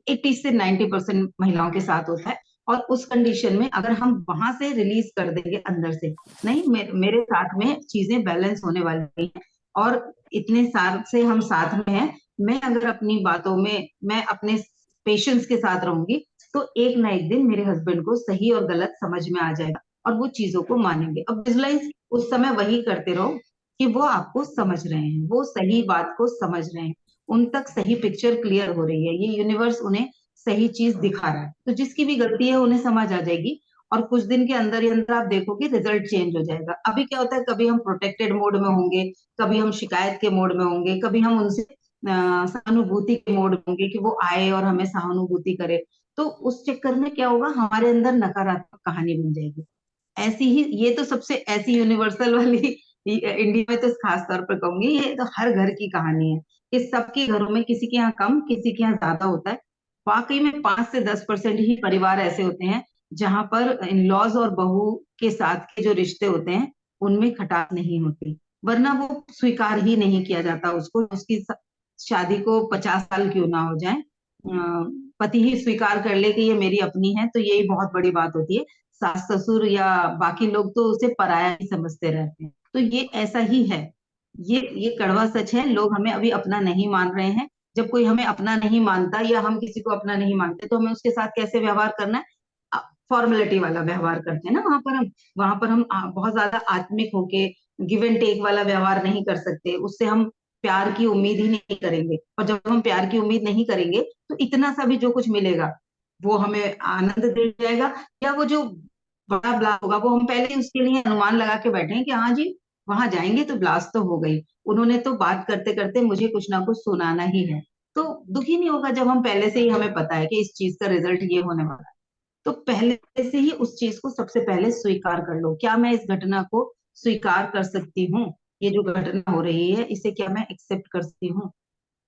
80 से 90% महिलाओं के साथ होता है। और उस कंडीशन में अगर हम वहां से रिलीज कर देंगे अंदर से, नहीं मेरे साथ में चीजें बैलेंस होने वाली हैं, और इतने साल से हम साथ में हैं, मैं अगर अपनी बातों में, मैं अपने पेशेंस के साथ रहूंगी, तो एक ना एक दिन मेरे हस्बैंड को सही और गलत समझ में आ जाएगा, और वो चीजों को मानेंगे। अब विजुलाइज उस समय वही करते रहो कि वो आपको समझ रहे हैं, वो सही बात को समझ रहे हैं, उन तक सही पिक्चर क्लियर हो रही है, ये यूनिवर्स उन्हें सही चीज दिखा रहा है। तो जिसकी भी गलती है उन्हें समझ आ जाएगी, और कुछ दिन के अंदर ही अंदर आप देखोगे रिजल्ट चेंज हो जाएगा। अभी क्या होता है, कभी हम प्रोटेक्टेड मोड में होंगे, कभी हम शिकायत के मोड में होंगे, कभी हम उनसे सहानुभूति के मोड में होंगे कि वो आए और हमें सहानुभूति करे। तो उस चक्कर में क्या होगा, हमारे अंदर नकारात्मक कहानी बन जाएगी। ऐसी ही, ये तो सबसे ऐसी यूनिवर्सल वाली, इंडिया में तो खास तौर पर कहूंगी, ये तो हर घर की कहानी है कि सबके घरों में किसी के यहाँ कम, किसी के यहाँ ज्यादा होता है। वाकई में 5 से 10% ही परिवार ऐसे होते हैं जहां पर इन लॉज और बहू के साथ के जो रिश्ते होते हैं उनमें खटास नहीं होती, वरना वो स्वीकार ही नहीं किया जाता उसको, उसकी शादी को 50 साल क्यों ना हो जाए, पति ही स्वीकार कर ले कि ये मेरी अपनी है, तो यही बहुत बड़ी बात होती है। सास ससुर या बाकी लोग तो उसे पराया ही समझते रहते हैं। तो ये ऐसा ही है, ये कड़वा सच है, लोग हमें अभी अपना नहीं मान रहे हैं। जब कोई हमें अपना नहीं मानता या हम किसी को अपना नहीं मानते, तो हमें उसके साथ कैसे व्यवहार करना है, फॉर्मेलिटी वाला व्यवहार करते हैं ना, वहां पर हम बहुत ज्यादा आत्मिक होके गिव एंड टेक वाला व्यवहार नहीं कर सकते, उससे हम प्यार की उम्मीद ही नहीं करेंगे। और जब हम प्यार की उम्मीद नहीं करेंगे, तो इतना सा भी जो कुछ मिलेगा वो हमें आनंद दे जाएगा, या वो जो बड़ा ब्लास्ट होगा वो हम पहले ही उसके लिए अनुमान लगा के बैठे हैं कि हाँ जी, वहां जाएंगे तो ब्लास्ट तो हो गई, उन्होंने तो बात करते करते मुझे कुछ ना कुछ सुनाना ही है। तो दुखी नहीं होगा जब हम पहले से ही, हमें पता है कि इस चीज का रिजल्ट ये होने वाला है। तो पहले से ही उस चीज को सबसे पहले स्वीकार कर लो, क्या मैं इस घटना को स्वीकार कर सकती हूँ, ये जो घटना हो रही है इसे क्या मैं एक्सेप्ट कर सकती हूँ।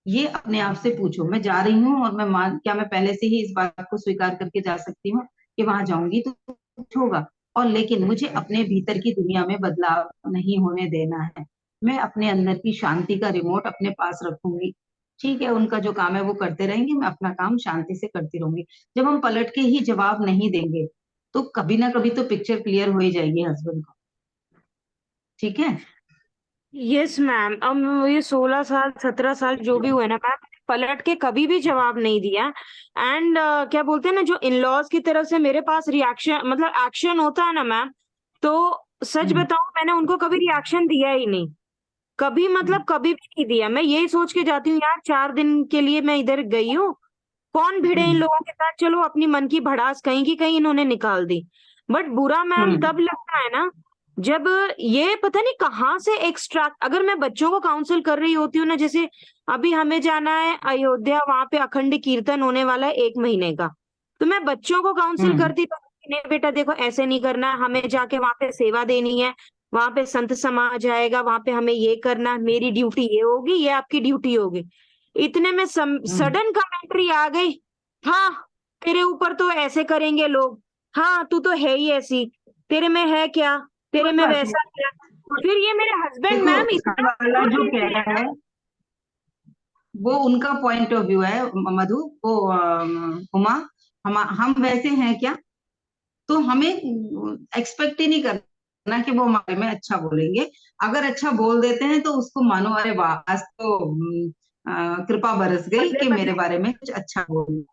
ये अपने आप से पूछो, मैं जा रही हूँ और क्या मैं पहले से ही इस बात को स्वीकार करके जा सकती हूँ कि वहां जाऊंगी तो कुछ होगा, और लेकिन मुझे अपने भीतर की दुनिया में बदलाव नहीं होने देना है। मैं अपने अंदर की शांति का रिमोट अपने पास रखूंगी। ठीक है, उनका जो काम है वो करते रहेंगे, मैं अपना काम शांति से करती रहूंगी। जब हम पलट के ही जवाब नहीं देंगे, तो कभी ना कभी तो पिक्चर क्लियर हो ही जाएगी हस्बैंड को। ठीक है। Yes ma'am. अब ये 16 साल 17 साल जो भी हुए ना मैम, पलट के कभी भी जवाब नहीं दिया। एंड क्या बोलते हैं ना, जो इन लॉज की तरफ से मेरे पास रिएक्शन मतलब एक्शन होता है ना मैम, तो सच हम्म। बताऊं मैंने उनको कभी रिएक्शन दिया ही नहीं, कभी हम्म। मतलब कभी भी नहीं दिया। मैं यही सोच के जाती हूँ यार 4 दिन के लिए मैं इधर गई हूँ, कौन भिड़े इन हम्म। लोगों के साथ, चलो अपनी मन की भड़ास कहीं की कहीं इन्होंने निकाल दी। बट बुरा मैम हम्म। तब लगता है ना जब ये पता नहीं कहाँ से एक्सट्रैक्ट, अगर मैं बच्चों को काउंसिल कर रही होती हूँ ना, जैसे अभी हमें जाना है अयोध्या, वहां पे अखंड कीर्तन होने वाला है 1 महीने का, तो मैं बच्चों को काउंसिल हम्म। करती तो नहीं बेटा देखो ऐसे नहीं करना, हमें जाके वहां पे सेवा देनी है, वहां पे संत समाज आएगा, वहां पे हमें ये करना, मेरी ड्यूटी ये होगी, ये आपकी ड्यूटी होगी। इतने में हम्म। सडन कमेंट्री आ गई, हाँ तेरे ऊपर तो ऐसे करेंगे लोग, हाँ तू तो है ही ऐसी, तेरे में है क्या, तेरे कोई में बात वैसा क्या। नहीं। फिर ये मेरे हस्बैंड देखो, मैम सामने इतना वाला जोर जो देते कह हैं रहा ना। है वो उनका पॉइंट ऑफ व्यू है, मधु, वो उमा, हम वैसे हैं क्या, तो हमें एक्सपेक्ट ही नहीं करना ना कि वो हमारे में अच्छा बोलेंगे। अगर अच्छा बोल देते हैं तो उसको मानो अरे वाह, आज तो कृपा बरस गई बदले कि मेरे बदले बारे में कुछ अच्छा बोल,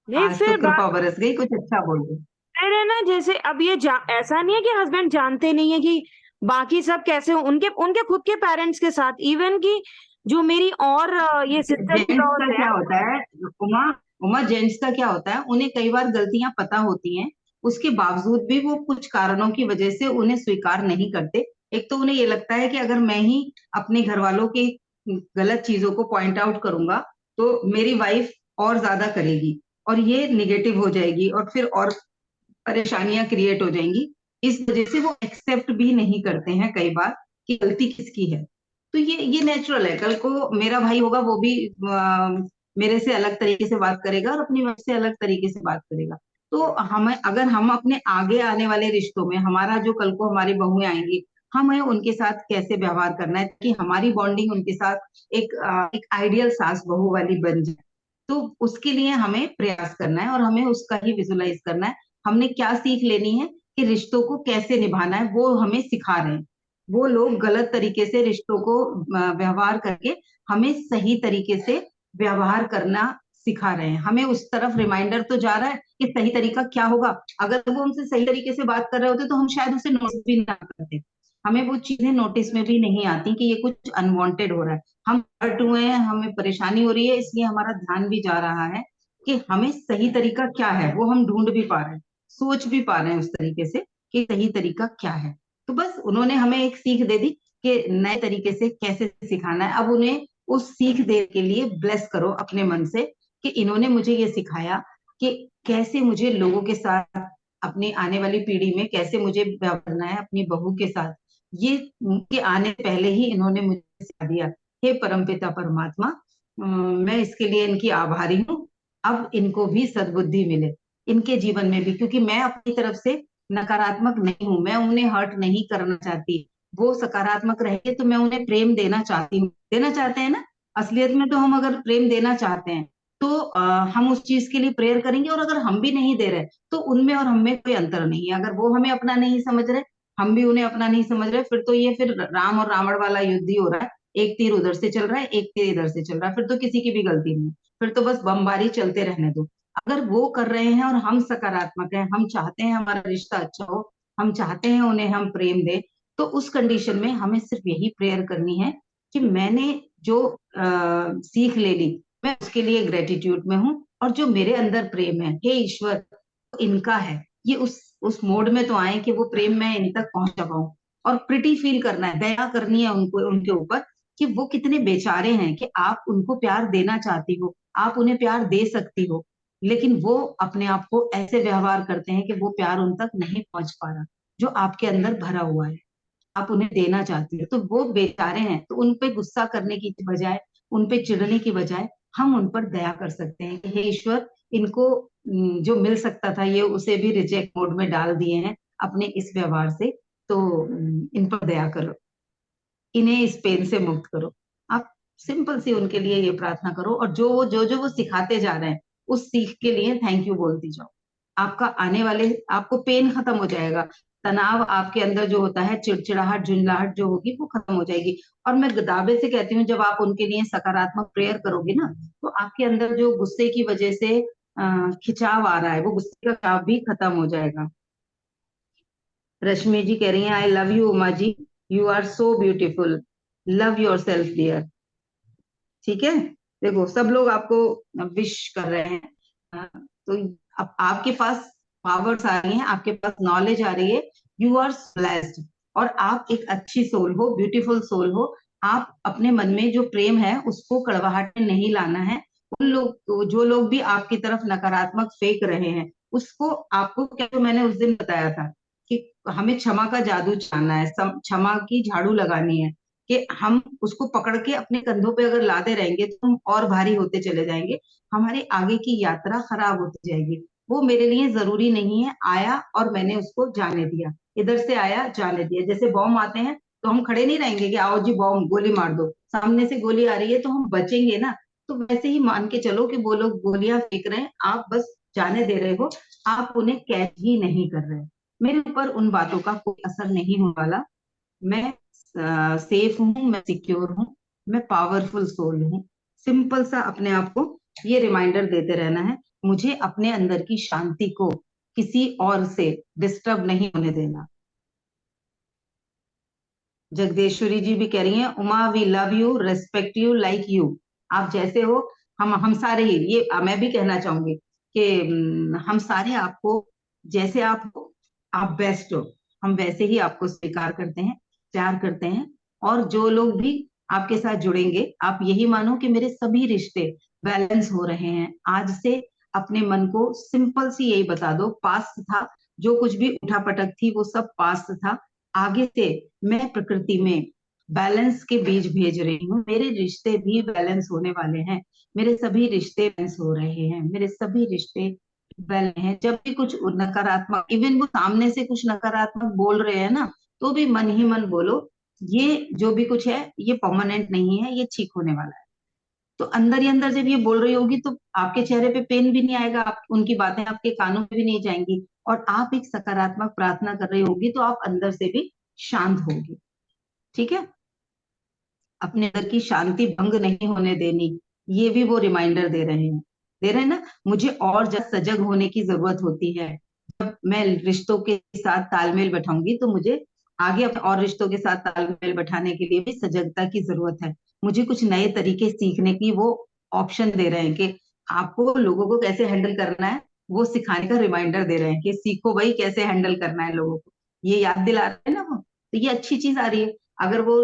नहीं आज तो फिर बात कृपा बरस गई, कुछ अच्छा बोल दे। फिर है ना, जैसे अब ये ऐसा नहीं है कि हस्बैंड जानते नहीं है कि बाकी सब कैसे हो, उनके उनके खुद के पेरेंट्स के साथ, इवन की जो मेरी और ये सिस्टर इन जेंट्स लॉज का है। क्या होता है, उमा, उमा जेंट्स का क्या होता है, उन्हें कई बार गलतियां पता होती हैं, उसके बावजूद भी वो कुछ कारणों की वजह से उन्हें स्वीकार नहीं करते। एक तो उन्हें ये लगता है कि अगर मैं ही अपने घर वालों की गलत चीजों को पॉइंट आउट करूंगा तो मेरी वाइफ और ज्यादा करेगी और ये निगेटिव हो जाएगी और फिर और परेशानियां क्रिएट हो जाएंगी। इस वजह से वो एक्सेप्ट भी नहीं करते हैं कई बार कि गलती किसकी है। तो ये नेचुरल है, कल को मेरा भाई होगा वो भी मेरे से अलग तरीके से बात करेगा और अपनी वाइफ से अलग तरीके से बात करेगा। तो हमें, अगर हम अपने आगे आने वाले रिश्तों में, हमारा जो कल को हमारी बहुएं आएंगी, हमें उनके साथ कैसे व्यवहार करना है कि हमारी बॉन्डिंग उनके साथ एक आइडियल सास बहू वाली बन जाए, तो उसके लिए हमें प्रयास करना है और हमें उसका ही विजुलाइज करना है। हमने क्या सीख लेनी है कि रिश्तों को कैसे निभाना है, वो हमें सिखा रहे हैं। वो लोग गलत तरीके से रिश्तों को व्यवहार करके हमें सही तरीके से व्यवहार करना सिखा रहे हैं। हमें उस तरफ रिमाइंडर तो जा रहा है कि सही तरीका क्या होगा। अगर वो हमसे सही तरीके से बात कर रहे होते तो हम शायद उसे नोटिस भी ना करते। हमें वो चीजें नोटिस में भी नहीं आती कि ये कुछ अनवांटेड हो रहा है। हम हर्ट हुए हैं, हमें परेशानी हो रही है, इसलिए हमारा ध्यान भी जा रहा है कि हमें सही तरीका क्या है, वो हम ढूंढ भी पा रहे हैं, सोच भी पा रहे हैं उस तरीके से कि सही तरीका क्या है। तो बस उन्होंने हमें एक सीख दे दी कि नए तरीके से कैसे सिखाना है। अब उन्हें उस सीख दे के लिए ब्लेस करो अपने मन से कि इन्होंने मुझे ये सिखाया कि कैसे मुझे लोगों के साथ, अपनी आने वाली पीढ़ी में कैसे मुझे व्यवहार करना है अपनी बहू के साथ। ये उनके आने से पहले ही इन्होंने मुझे सिखा दिया। हे परमपिता परमात्मा, मैं इसके लिए इनकी आभारी हूँ। अब इनको भी सद्बुद्धि मिले इनके जीवन में भी, क्योंकि मैं अपनी तरफ से नकारात्मक नहीं हूं, मैं उन्हें हर्ट नहीं करना चाहती। वो सकारात्मक रहे तो मैं उन्हें प्रेम देना चाहती हूँ, देना चाहते हैं ना। असलियत में तो हम अगर प्रेम देना चाहते हैं तो हम उस चीज के लिए प्रेयर करेंगे, और अगर हम भी नहीं दे रहे तो उनमें और हम में कोई अंतर नहीं है। अगर वो हमें अपना नहीं समझ रहे, हम भी उन्हें अपना नहीं समझ रहे, फिर तो ये फिर राम और रावण वाला युद्ध ही हो रहा है। एक तीर उधर से चल रहा है, एक तीर इधर से चल रहा है, फिर तो किसी की भी गलती नहीं है। फिर तो बस बमबारी चलते रहने दो। अगर वो कर रहे हैं और हम सकारात्मक हैं, हम चाहते हैं हमारा रिश्ता अच्छा हो, हम चाहते हैं उन्हें हम प्रेम दें, तो उस कंडीशन में हमें सिर्फ यही प्रेयर करनी है कि मैंने जो सीख ले ली, मैं उसके लिए ग्रेटिट्यूड में हूँ, और जो मेरे अंदर प्रेम है, हे ईश्वर, इनका है। ये उस मोड में तो आए कि वो प्रेम मैं इन तक पहुंचा पाऊं। और प्रिटी फील करना है, दया करनी है उनको, उनके ऊपर, कि वो कितने बेचारे हैं कि आप उनको प्यार देना चाहती हो, आप उन्हें प्यार दे सकती हो, लेकिन वो अपने आप को ऐसे व्यवहार करते हैं कि वो प्यार उन तक नहीं पहुंच पा रहा जो आपके अंदर भरा हुआ है, आप उन्हें देना चाहती हो। तो वो बेचारे हैं, तो उन पे गुस्सा करने की बजाय, उन पे चिढ़ने की बजाय, हम उन पर दया कर सकते हैं कि हे ईश्वर, इनको जो मिल सकता था ये उसे भी रिजेक्ट मोड में डाल दिए हैं अपने इस व्यवहार से। तो इन पर दया करो, इन्हें इस पेन से मुक्त करो। आप सिंपल सी उनके लिए ये प्रार्थना करो, और जो वो सिखाते जा रहे हैं उस सीख के लिए थैंक यू बोलती जाओ। आपका आने वाले, आपको पेन खत्म हो जाएगा, तनाव आपके अंदर जो होता है, चिड़चिड़ाहट झुंझलाहट जो होगी वो खत्म हो जाएगी। और मैं दावे से कहती हूँ, जब आप उनके लिए सकारात्मक प्रेयर करोगे ना, तो आपके अंदर जो गुस्से की वजह से खिंचाव आ रहा है, वो गुस्से का खिंचाव भी खत्म हो जाएगा। रश्मि जी कह रही हैं, I love you Uma ji, you are so beautiful, love yourself dear. ठीक है, देखो सब लोग आपको विश कर रहे हैं। तो अब आपके पास पावर्स आ रही हैं, आपके पास नॉलेज आ रही है, यू आर ब्लेस्ड, और आप एक अच्छी सोल हो, ब्यूटीफुल सोल हो। आप अपने मन में जो प्रेम है उसको कड़वाहट में नहीं लाना है। उन लोग, जो लोग भी आपकी तरफ नकारात्मक फेंक रहे हैं, उसको, आपको क्या, तो मैंने उस दिन बताया था कि हमें क्षमा का जादू चलाना है, क्षमा की झाड़ू लगानी है, कि हम उसको पकड़ के अपने कंधों पे अगर लादे रहेंगे तो हम और भारी होते चले जाएंगे, हमारे आगे की यात्रा खराब होती जाएगी। वो मेरे लिए जरूरी नहीं है, आया और मैंने उसको जाने दिया, इधर से आया जाने दिया। जैसे बॉम्ब आते हैं तो हम खड़े नहीं रहेंगे कि आओ जी बॉम्ब, गोली मार दो, सामने से गोली आ रही है तो हम बचेंगे ना। तो वैसे ही मान के चलो कि वो लोग गोलियां फेंक रहे हैं, आप बस जाने दे रहे हो, आप उन्हें कैच ही नहीं कर रहे। मेरे ऊपर उन बातों का कोई असर नहीं होने वाला। मैं सेफ हूँ, मैं सिक्योर हूँ, मैं पावरफुल सोल हूँ। सिंपल सा अपने आप को ये रिमाइंडर देते रहना है। मुझे अपने अंदर की शांति को किसी और से डिस्टर्ब नहीं होने देना। जगदीश्वरी जी भी कह रही हैं, Uma we love you, respect you like you. आप जैसे हो, हम सारे ही, ये मैं भी कहना चाहूंगी कि हम सारे आपको, जैसे आप हो, आप बेस्ट हो, हम वैसे ही आपको स्वीकार करते हैं, प्यार करते हैं। और जो लोग भी आपके साथ जुड़ेंगे, आप यही मानो कि मेरे सभी रिश्ते बैलेंस हो रहे हैं। आज से अपने मन को सिंपल सी यही बता दो, पास्ट था, जो कुछ भी उठापटक थी वो सब पास्ट था। आगे से मैं प्रकृति में बैलेंस के बीज भेज रही हूँ। मेरे रिश्ते भी बैलेंस होने वाले हैं। मेरे सभी रिश्ते बैलेंस हो रहे हैं। मेरे सभी रिश्ते बैलेंस हैं। जब भी कुछ नकारात्मक, इवन वो सामने से कुछ नकारात्मक बोल रहे हैं ना, तो भी मन ही मन बोलो, ये जो भी कुछ है ये परमानेंट नहीं है, ये ठीक होने वाला है। तो अंदर ही अंदर जब ये बोल रही होगी तो आपके चेहरे पे पेन भी नहीं आएगा, आप उनकी बातें आपके कानों में भी नहीं जाएंगी, और आप एक सकारात्मक प्रार्थना कर रही होगी तो आप अंदर से भी शांत होगी। ठीक है, अपने अंदर की शांति भंग नहीं होने देनी, ये भी वो रिमाइंडर दे रहे हैं ना। मुझे और ज्यादा सजग होने की जरूरत होती है। जब मैं रिश्तों के साथ तालमेल बैठाऊंगी तो मुझे आगे अपने और रिश्तों के साथ तालमेल बैठाने के लिए भी सजगता की जरूरत है। मुझे कुछ नए तरीके सीखने की वो ऑप्शन दे रहे हैं कि आपको लोगों को कैसे हैंडल करना है, वो सिखाने का रिमाइंडर दे रहे हैं कि सीखो भाई कैसे हैंडल करना है लोगों को। ये याद दिला रहे हैं ना वो, तो ये अच्छी चीज आ रही है। अगर वो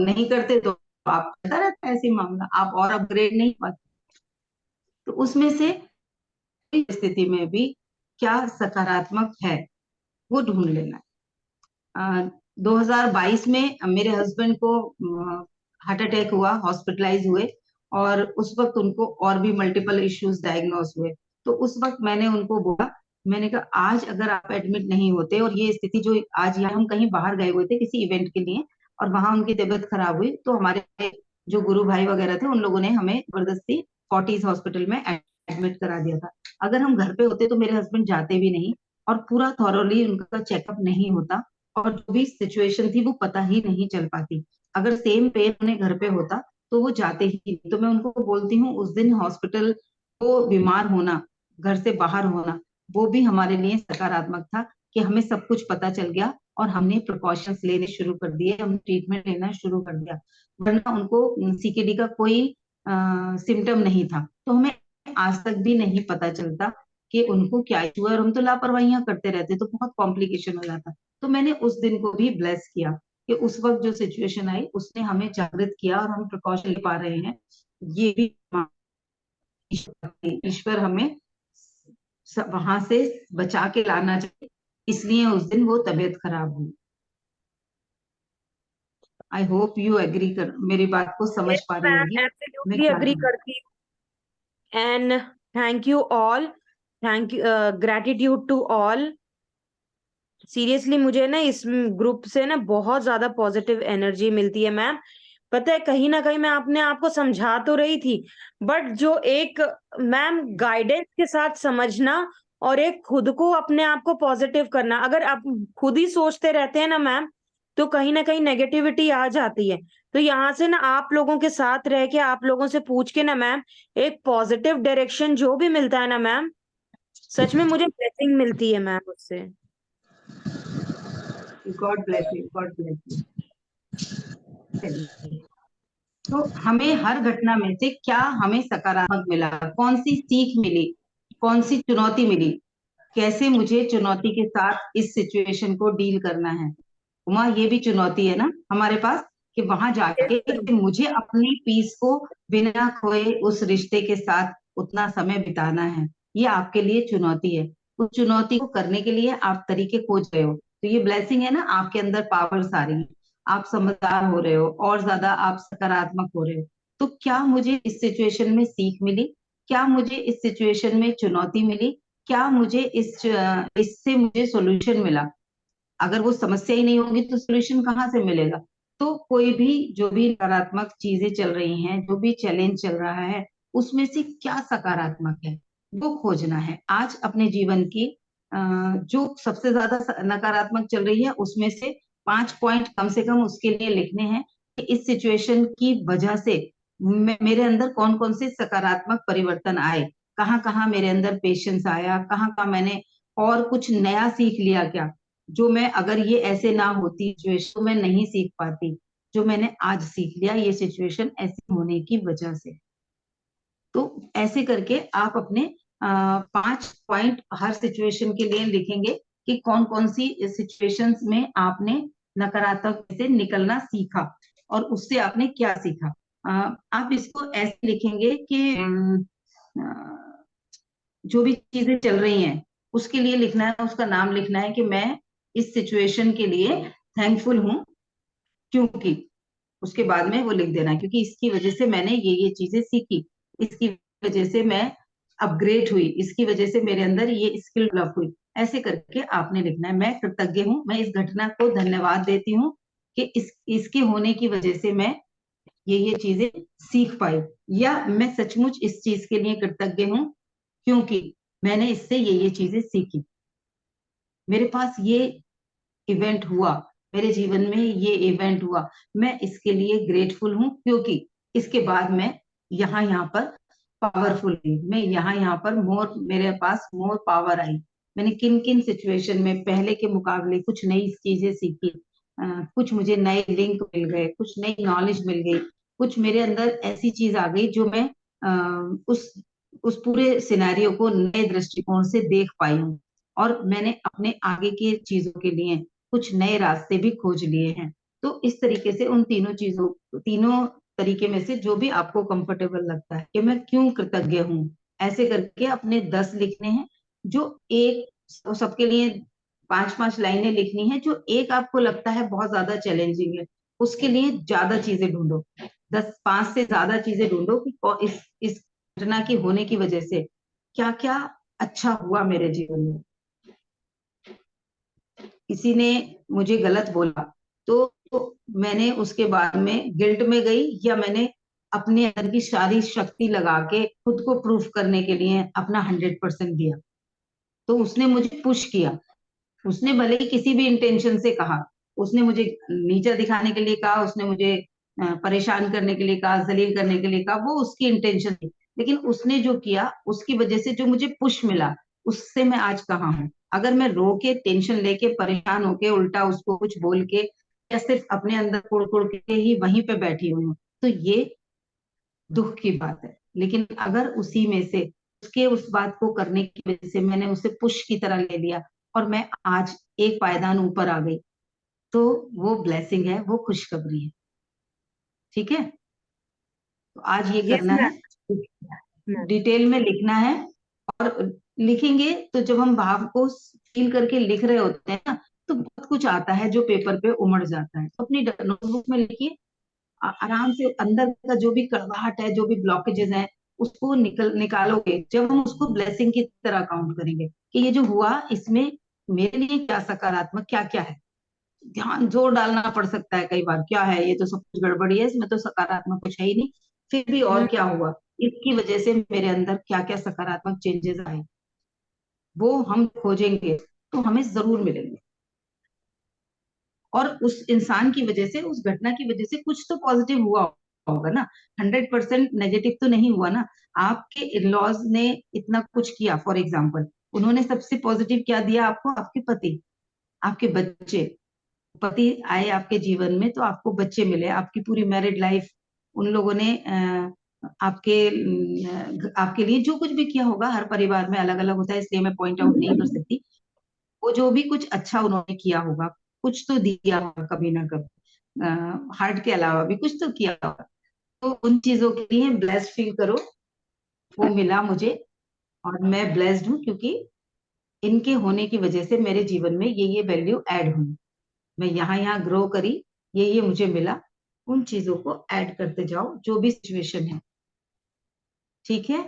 नहीं करते तो आप चलता रहता है ऐसी मामला, आप और अपग्रेड नहीं पाते। तो उसमें से स्थिति में भी क्या सकारात्मक है वो ढूंढ लेना है। 2022 में मेरे हस्बैंड को हार्ट अटैक हुआ, हॉस्पिटलाइज हुए, और उस वक्त उनको और भी मल्टीपल इश्यूज डायग्नोस हुए। तो उस वक्त मैंने उनको बोला, मैंने कहा आज अगर आप एडमिट नहीं होते, और ये स्थिति जो आज, यहाँ हम कहीं बाहर गए हुए थे किसी इवेंट के लिए, और वहां उनकी तबीयत खराब हुई, तो हमारे जो गुरु भाई वगैरह थे उन लोगों ने हमें जबरदस्ती फोर्टिस हॉस्पिटल में एडमिट करा दिया था। अगर हम घर पे होते तो मेरे हस्बैंड जाते भी नहीं, और पूरा थॉरोली उनका चेकअप नहीं होता, और जो भी सिचुएशन थी वो पता ही नहीं चल पाती। अगर सेम पेन उन्हें घर पे होता तो वो जाते ही नहीं। तो मैं उनको बोलती हूँ, उस दिन हॉस्पिटल को बीमार होना, घर से बाहर होना, वो भी हमारे लिए सकारात्मक था कि हमें सब कुछ पता चल गया और हमने प्रिकॉशंस लेने शुरू कर दिए, हमने ट्रीटमेंट लेना शुरू कर दिया। वरना उनको सीकेडी का कोई सिम्टम नहीं था, तो हमें आज तक भी नहीं पता चलता कि उनको क्या इशू है, और हम तो लापरवाहियां करते रहते तो बहुत कॉम्प्लिकेशन हो जाता। तो मैंने उस दिन को भी ब्लेस किया कि उस वक्त जो सिचुएशन आई उसने हमें जागृत किया, और हम प्रिकॉशन ले पा रहे हैं। ये भी ईश्वर हमें वहां से बचा के लाना चाहिए, इसलिए उस दिन वो तबीयत खराब हुई। आई होप यू एग्री, कर मेरी बात को समझ पा रही मैम होगी मैं एब्सोल्युटली क्या एग्री कहूँ। करती हूँ। And thank you all, thank you, gratitude to all. Seriously मुझे ना इस ग्रुप से ना बहुत ज्यादा पॉजिटिव एनर्जी मिलती है मैम। पता है कहीं ना कहीं मैं अपने आप को समझा तो रही थी, बट जो एक मैम गाइडेंस के साथ समझना और एक खुद को अपने आप को पॉजिटिव करना, अगर आप खुद ही सोचते रहते हैं ना मैम, तो कहीं ना कहीं नेगेटिविटी आ जाती है। तो यहाँ से ना आप लोगों के साथ रह के, आप लोगों से पूछ के ना मैम, एक पॉजिटिव डायरेक्शन जो भी मिलता है ना मैम, सच में मुझे ब्लेसिंग मिलती है मैम उससे। God bless you, God bless you. चलिए, तो हमें हर घटना में से क्या हमें सकारात्मक मिला, कौन सी सीख मिली, कौन सी चुनौती मिली, कैसे मुझे चुनौती के साथ इस सिचुएशन को डील करना है। उमा, ये भी चुनौती है ना हमारे पास, कि वहां जाके मुझे अपनी पीस को बिना खोए उस रिश्ते के साथ उतना समय बिताना है। ये आपके लिए चुनौती है। उस चुनौती को करने के लिए आप तरीके खोज रहे हो, तो ये ब्लेसिंग है ना, आपके अंदर पावर्स आ रही है, आप समझदार हो रहे हो, और ज्यादा आप सकारात्मक हो रहे हो। तो क्या मुझे इस सिचुएशन में सीख मिली, क्या मुझे इस सिचुएशन में चुनौती मिली, क्या मुझे इससे मुझे सोल्यूशन मिला। अगर वो समस्या ही नहीं होगी तो सोल्यूशन कहाँ से मिलेगा। तो कोई भी, जो भी नकारात्मक चीजें चल रही हैं, जो भी चैलेंज चल रहा है, उसमें से क्या सकारात्मक है वो खोजना है। आज अपने जीवन की जो सबसे ज्यादा नकारात्मक चल रही है उसमें से 5 पॉइंट कम से कम उसके लिए लिखने हैं कि इस सिचुएशन की वजह से मेरे अंदर कौन कौन से सकारात्मक परिवर्तन आए, कहाँ कहाँ मेरे अंदर पेशेंस आया, कहाँ कहाँ मैंने और कुछ नया सीख लिया क्या, जो मैं अगर ये ऐसे ना होती सिचुएशन तो मैं नहीं सीख पाती, जो मैंने आज सीख लिया ये सिचुएशन ऐसी होने की वजह से। तो ऐसे करके आप अपने 5 पॉइंट हर सिचुएशन के लिए लिखेंगे कि कौन कौन सी सिचुएशंस में आपने नकारात्मक से निकलना सीखा और उससे आपने क्या सीखा। आप इसको ऐसे लिखेंगे कि जो भी चीजें चल रही हैं उसके लिए लिखना है, उसका नाम लिखना है कि मैं इस सिचुएशन के लिए थैंकफुल हूं, क्योंकि उसके बाद में वो लिख देना है, क्योंकि इसकी वजह से मैंने ये चीजें सीखी, इसकी वजह से मैं अपग्रेड हुई, इसकी वजह से मेरे अंदर ये स्किल डेवलप हुई। ऐसे करके आपने लिखना है, मैं कृतज्ञ हूँ, मैं इस घटना को धन्यवाद देती हूँ कि इसके होने की वजह से मैं ये चीजें सीख पाई, या मैं सचमुच इस चीज के लिए कृतज्ञ हूँ क्योंकि मैंने इससे ये चीजें सीखी, मेरे पास ये इवेंट हुआ, मेरे जीवन में ये इवेंट हुआ, मैं इसके लिए ग्रेटफुल हूँ क्योंकि इसके बाद मैं यहाँ पर पावरफुल हुई, मैं यहाँ पर मेरे पास मोर पावर आई, मैंने किन किन सिचुएशन में पहले के मुकाबले कुछ नई चीजें सीखी, कुछ मुझे नए लिंक मिल गए, कुछ नई नॉलेज मिल गई, कुछ मेरे अंदर ऐसी चीज आ गई जो मैं उस पूरे सिनेरियो को नए दृष्टिकोण से देख पाई हूँ, और मैंने अपने आगे की चीजों के लिए कुछ नए रास्ते भी खोज लिए हैं। तो इस तरीके से उन तीनों तरीके में से जो भी आपको कंफर्टेबल लगता है कि मैं क्यों कृतज्ञ हूँ, ऐसे करके अपने 10 लिखने हैं। जो एक सबके लिए 5-5 लाइनें लिखनी है, जो एक आपको लगता है बहुत ज्यादा चैलेंजिंग है उसके लिए ज्यादा चीजें ढूंढो, 5 से ज्यादा चीजें ढूंढो कि इस घटना की होने की वजह से क्या क्या अच्छा हुआ मेरे जीवन में। किसी ने मुझे गलत बोला तो मैंने उसके बाद में गिल्ट में गई, या मैंने अपने अंदर की सारी शक्ति लगा के खुद को प्रूफ करने के लिए अपना 100% दिया, तो उसने मुझे पुश किया, उसने भले ही किसी भी इंटेंशन से कहा, उसने मुझे नीचा दिखाने के लिए कहा, उसने मुझे परेशान करने के लिए कहा, जलील करने के लिए कहा, वो उसकी इंटेंशन थी, लेकिन उसने जो किया उसकी वजह से जो मुझे पुश मिला उससे मैं आज कहाँ हूँ। अगर मैं रो के टेंशन लेके परेशान होके उल्टा उसको कुछ बोल के या सिर्फ अपने अंदर कुड़ के ही वहीं पे बैठी हुई हूँ तो ये दुख की बात है। लेकिन अगर उसी में से उसके उस बात को करने की वजह से मैंने उसे पुश की तरह ले लिया और मैं आज एक पायदान ऊपर आ गई, तो वो ब्लेसिंग है, वो खुशखबरी है। ठीक है, तो आज ये यस करना है, मैम। डिटेल में लिखना है। और लिखेंगे तो जब हम भाव को फील करके लिख रहे होते हैं ना, तो बहुत कुछ आता है जो पेपर पे उमड़ जाता है, तो अपनी नोटबुक में लिखिए, आराम से अंदर का जो भी कड़वाहट है, जो भी ब्लॉकेजेस हैं, उसको निकालोगे, जब हम उसको ब्लेसिंग की तरह काउंट करेंगे कि ये जो हुआ इसमें मेरे लिए क्या सकारात्मक क्या क्या है। ध्यान जोर डालना पड़ सकता है कई बार, क्या है ये तो सब कुछ गड़बड़ी है, इसमें तो सकारात्मक कुछ है ही नहीं, फिर भी और क्या हुआ, इसकी वजह से मेरे अंदर क्या क्या सकारात्मक चेंजेस आए, वो हम खोजेंगे तो हमें जरूर मिलेंगे। और उस इंसान की वजह से, उस घटना की वजह से कुछ तो पॉजिटिव हुआ होगा ना, 100% नेगेटिव तो नहीं हुआ ना। आपके इन लॉज ने इतना कुछ किया, फॉर एग्जाम्पल उन्होंने सबसे पॉजिटिव क्या दिया आपको, आपके पति, आपके बच्चे, पति आए आपके जीवन में तो आपको बच्चे मिले, आपकी पूरी मैरिड लाइफ उन लोगों ने आपके लिए जो कुछ भी किया होगा, हर परिवार में अलग अलग होता है इसलिए मैं पॉइंट आउट नहीं कर सकती, वो जो भी कुछ अच्छा उन्होंने किया होगा, कुछ तो दिया होगा कभी ना कभी, हार्ट के अलावा भी कुछ तो किया होगा, तो उन चीजों के लिए ब्लेस्ड फील करो, वो मिला मुझे और मैं ब्लेस्ड हूँ क्योंकि इनके होने की वजह से मेरे जीवन में ये वैल्यू ऐड हुई, मैं यहाँ ग्रो करी, ये मुझे मिला, उन चीजों को ऐड करते जाओ जो भी सिचुएशन है। ठीक है,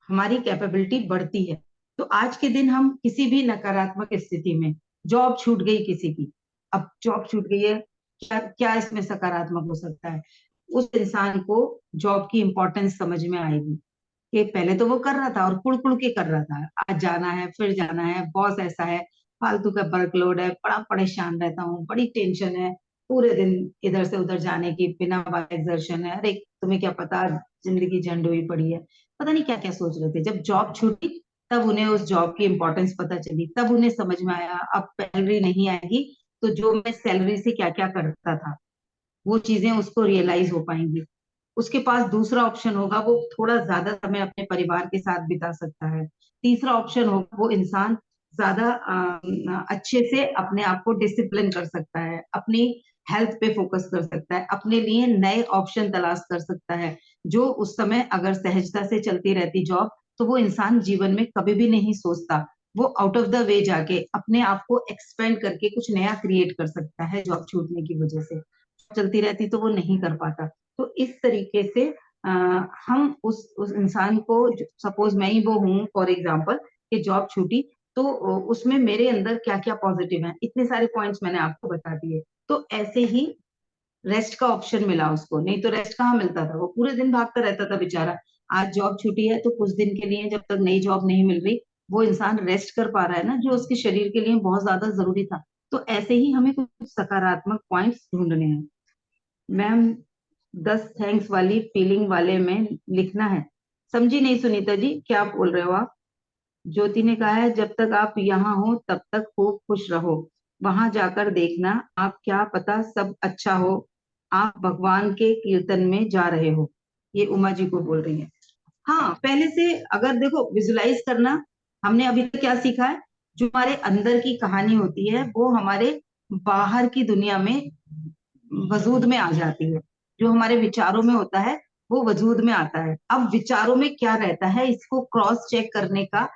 हमारी कैपेबिलिटी बढ़ती है। तो आज के दिन हम किसी भी नकारात्मक स्थिति में, जॉब छूट गई किसी की, अब जॉब छूट गई है, क्या क्या इसमें सकारात्मक हो सकता है, उस इंसान को जॉब की इंपॉर्टेंस समझ में आएगी, कि पहले तो वो कर रहा था और कुड़ के कर रहा था, आज जाना है फिर जाना है, बॉस ऐसा है, फालतू का वर्कलोड है, बड़ा परेशान रहता हूँ, बड़ी टेंशन है, पूरे दिन इधर से उधर जाने की बिना एक्सर्शन है, अरे तुम्हें क्या पता, जिंदगी झंड हुई पड़ी है, पता नहीं क्या क्या सोच रहे थे। जब जॉब छूटी तब उन्हें उस जॉब की इंपॉर्टेंस पता चली, तब उन्हें समझ में आया अब सैलरी नहीं आएगी तो जो मैं सैलरी से क्या क्या करता था वो चीजें उसको रियलाइज हो पाएंगी। उसके पास दूसरा ऑप्शन होगा, वो थोड़ा ज्यादा समय अपने परिवार के साथ बिता सकता है। तीसरा ऑप्शन होगा, वो इंसान ज्यादा अच्छे से अपने आप को डिसिप्लिन कर सकता है, अपनी हेल्थ पे फोकस कर सकता है, अपने लिए नए ऑप्शन तलाश कर सकता है। जो उस समय अगर सहजता से चलती रहती जॉब, तो वो इंसान जीवन में कभी भी नहीं सोचता, वो आउट ऑफ द वे जाके अपने आप को एक्सपेंड करके कुछ नया क्रिएट कर सकता है जॉब छूटने की वजह से। चलती रहती तो वो नहीं कर पाता। तो इस तरीके से हम उस इंसान को, सपोज मैं ही वो हूँ फॉर एग्जाम्पल, कि जॉब छूटी तो उसमें मेरे अंदर क्या क्या पॉजिटिव है, इतने सारे पॉइंट्स मैंने आपको बता दिए। तो ऐसे ही रेस्ट का ऑप्शन मिला उसको, नहीं तो रेस्ट कहाँ मिलता था, वो पूरे दिन भागता रहता था बेचारा। आज जॉब छूटी है तो कुछ दिन के लिए, जब तक नई जॉब नहीं मिल रही, वो इंसान रेस्ट कर पा रहा है ना, जो उसके शरीर के लिए बहुत ज्यादा जरूरी था। तो ऐसे ही हमें कुछ सकारात्मक पॉइंट्स ढूंढने हैं। मैम 10 थैंक्स वाली फीलिंग वाले में लिखना है। समझी नहीं सुनीता जी, क्या बोल रहे हो आप? ज्योति ने कहा है जब तक आप यहाँ हो तब तक खूब खुश रहो, वहां जाकर देखना आप, क्या पता सब अच्छा हो, आप भगवान के कीर्तन में जा रहे हो। ये उमा जी को बोल रही है। हाँ, पहले से अगर देखो विजुलाइज करना, हमने अभी तक क्या सीखा है, जो हमारे अंदर की कहानी होती है वो हमारे बाहर की दुनिया में वजूद में आ जाती है। जो हमारे विचारों में होता है वो वजूद में आता है। अब विचारों में क्या रहता है इसको क्रॉस चेक करने का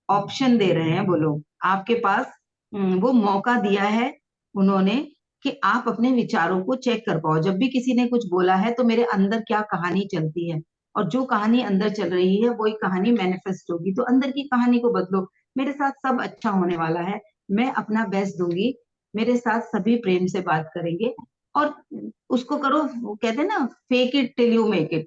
ऑप्शन दे रहे हैं वो लोग आपके पास। वो मौका दिया है उन्होंने कि आप अपने विचारों को चेक कर पाओ। जब भी किसी ने कुछ बोला है तो मेरे अंदर क्या कहानी चलती है, और जो कहानी अंदर चल रही है वही कहानी मैनिफेस्ट होगी। तो अंदर की कहानी को बदलो, मेरे साथ सब अच्छा होने वाला है, मैं अपना बेस्ट दूंगी, मेरे साथ सभी प्रेम से बात करेंगे। और उसको करो, वो कहते हैं ना, fake it till you make it.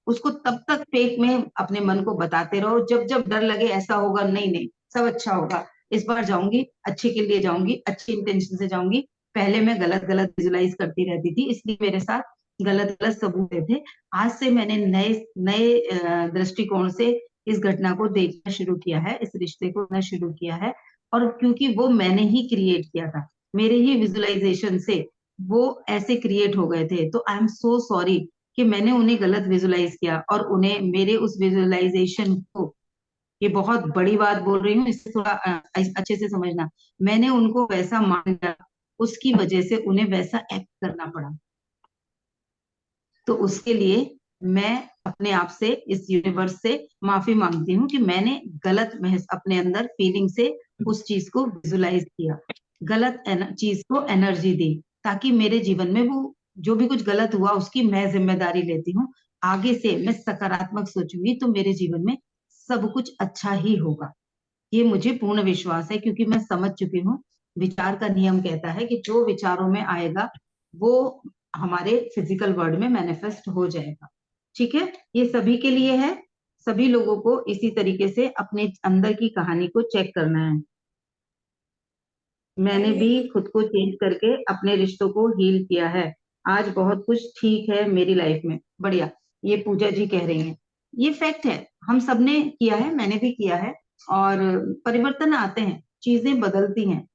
उसको तब तक फेक में अपने मन को बताते रहो, जब जब डर लगे ऐसा होगा, नहीं नहीं सब अच्छा होगा, इस बार जाऊंगी अच्छे के लिए जाऊंगी, अच्छी इंटेंशन से जाऊंगी। पहले मैं गलत गलत विजुलाइज करती रहती थी, इसलिए मेरे साथ गलत गलत सबूत थे। आज से मैंने नए नए दृष्टिकोण से इस घटना को देखना शुरू किया है, इस रिश्ते को देखना शुरू किया है। और क्योंकि वो मैंने ही क्रिएट किया था, मेरे ही विजुलाइजेशन से वो ऐसे क्रिएट हो गए थे, तो आई एम सो सॉरी कि मैंने उन्हें गलत विजुलाइज किया और उन्हें मेरे उस विजुलाइजेशन को, ये बहुत बड़ी बात बोल रही हूँ, इसे थोड़ा अच्छे से समझना, मैंने उनको वैसा मान लिया, उसकी वजह से उन्हें वैसा एक्ट करना पड़ा। तो उसके लिए मैं अपने आप से, इस यूनिवर्स से माफी मांगती हूँ कि मैंने गलत महज अपने अंदर फीलिंग से उस चीज को विजुलाइज किया, गलत चीज को एनर्जी दी, ताकि मेरे जीवन में वो जो भी कुछ गलत हुआ उसकी मैं जिम्मेदारी लेती हूँ। आगे से मैं सकारात्मक सोचूंगी तो मेरे जीवन में सब कुछ अच्छा ही होगा। ये मुझे पूर्ण विश्वास है, क्योंकि मैं समझ चुकी हूँ, विचार का नियम कहता है कि जो विचारों में आएगा वो हमारे फिजिकल वर्ल्ड में मैनिफेस्ट हो जाएगा। ठीक है, ये सभी के लिए है, सभी लोगों को इसी तरीके से अपने अंदर की कहानी को चेक करना है। मैंने भी खुद को चेंज करके अपने रिश्तों को हील किया है, आज बहुत कुछ ठीक है मेरी लाइफ में। बढ़िया, ये पूजा जी कह रही हैं, ये फैक्ट है, हम सबने किया है, मैंने भी किया है। और परिवर्तन आते हैं, चीजें बदलती हैं,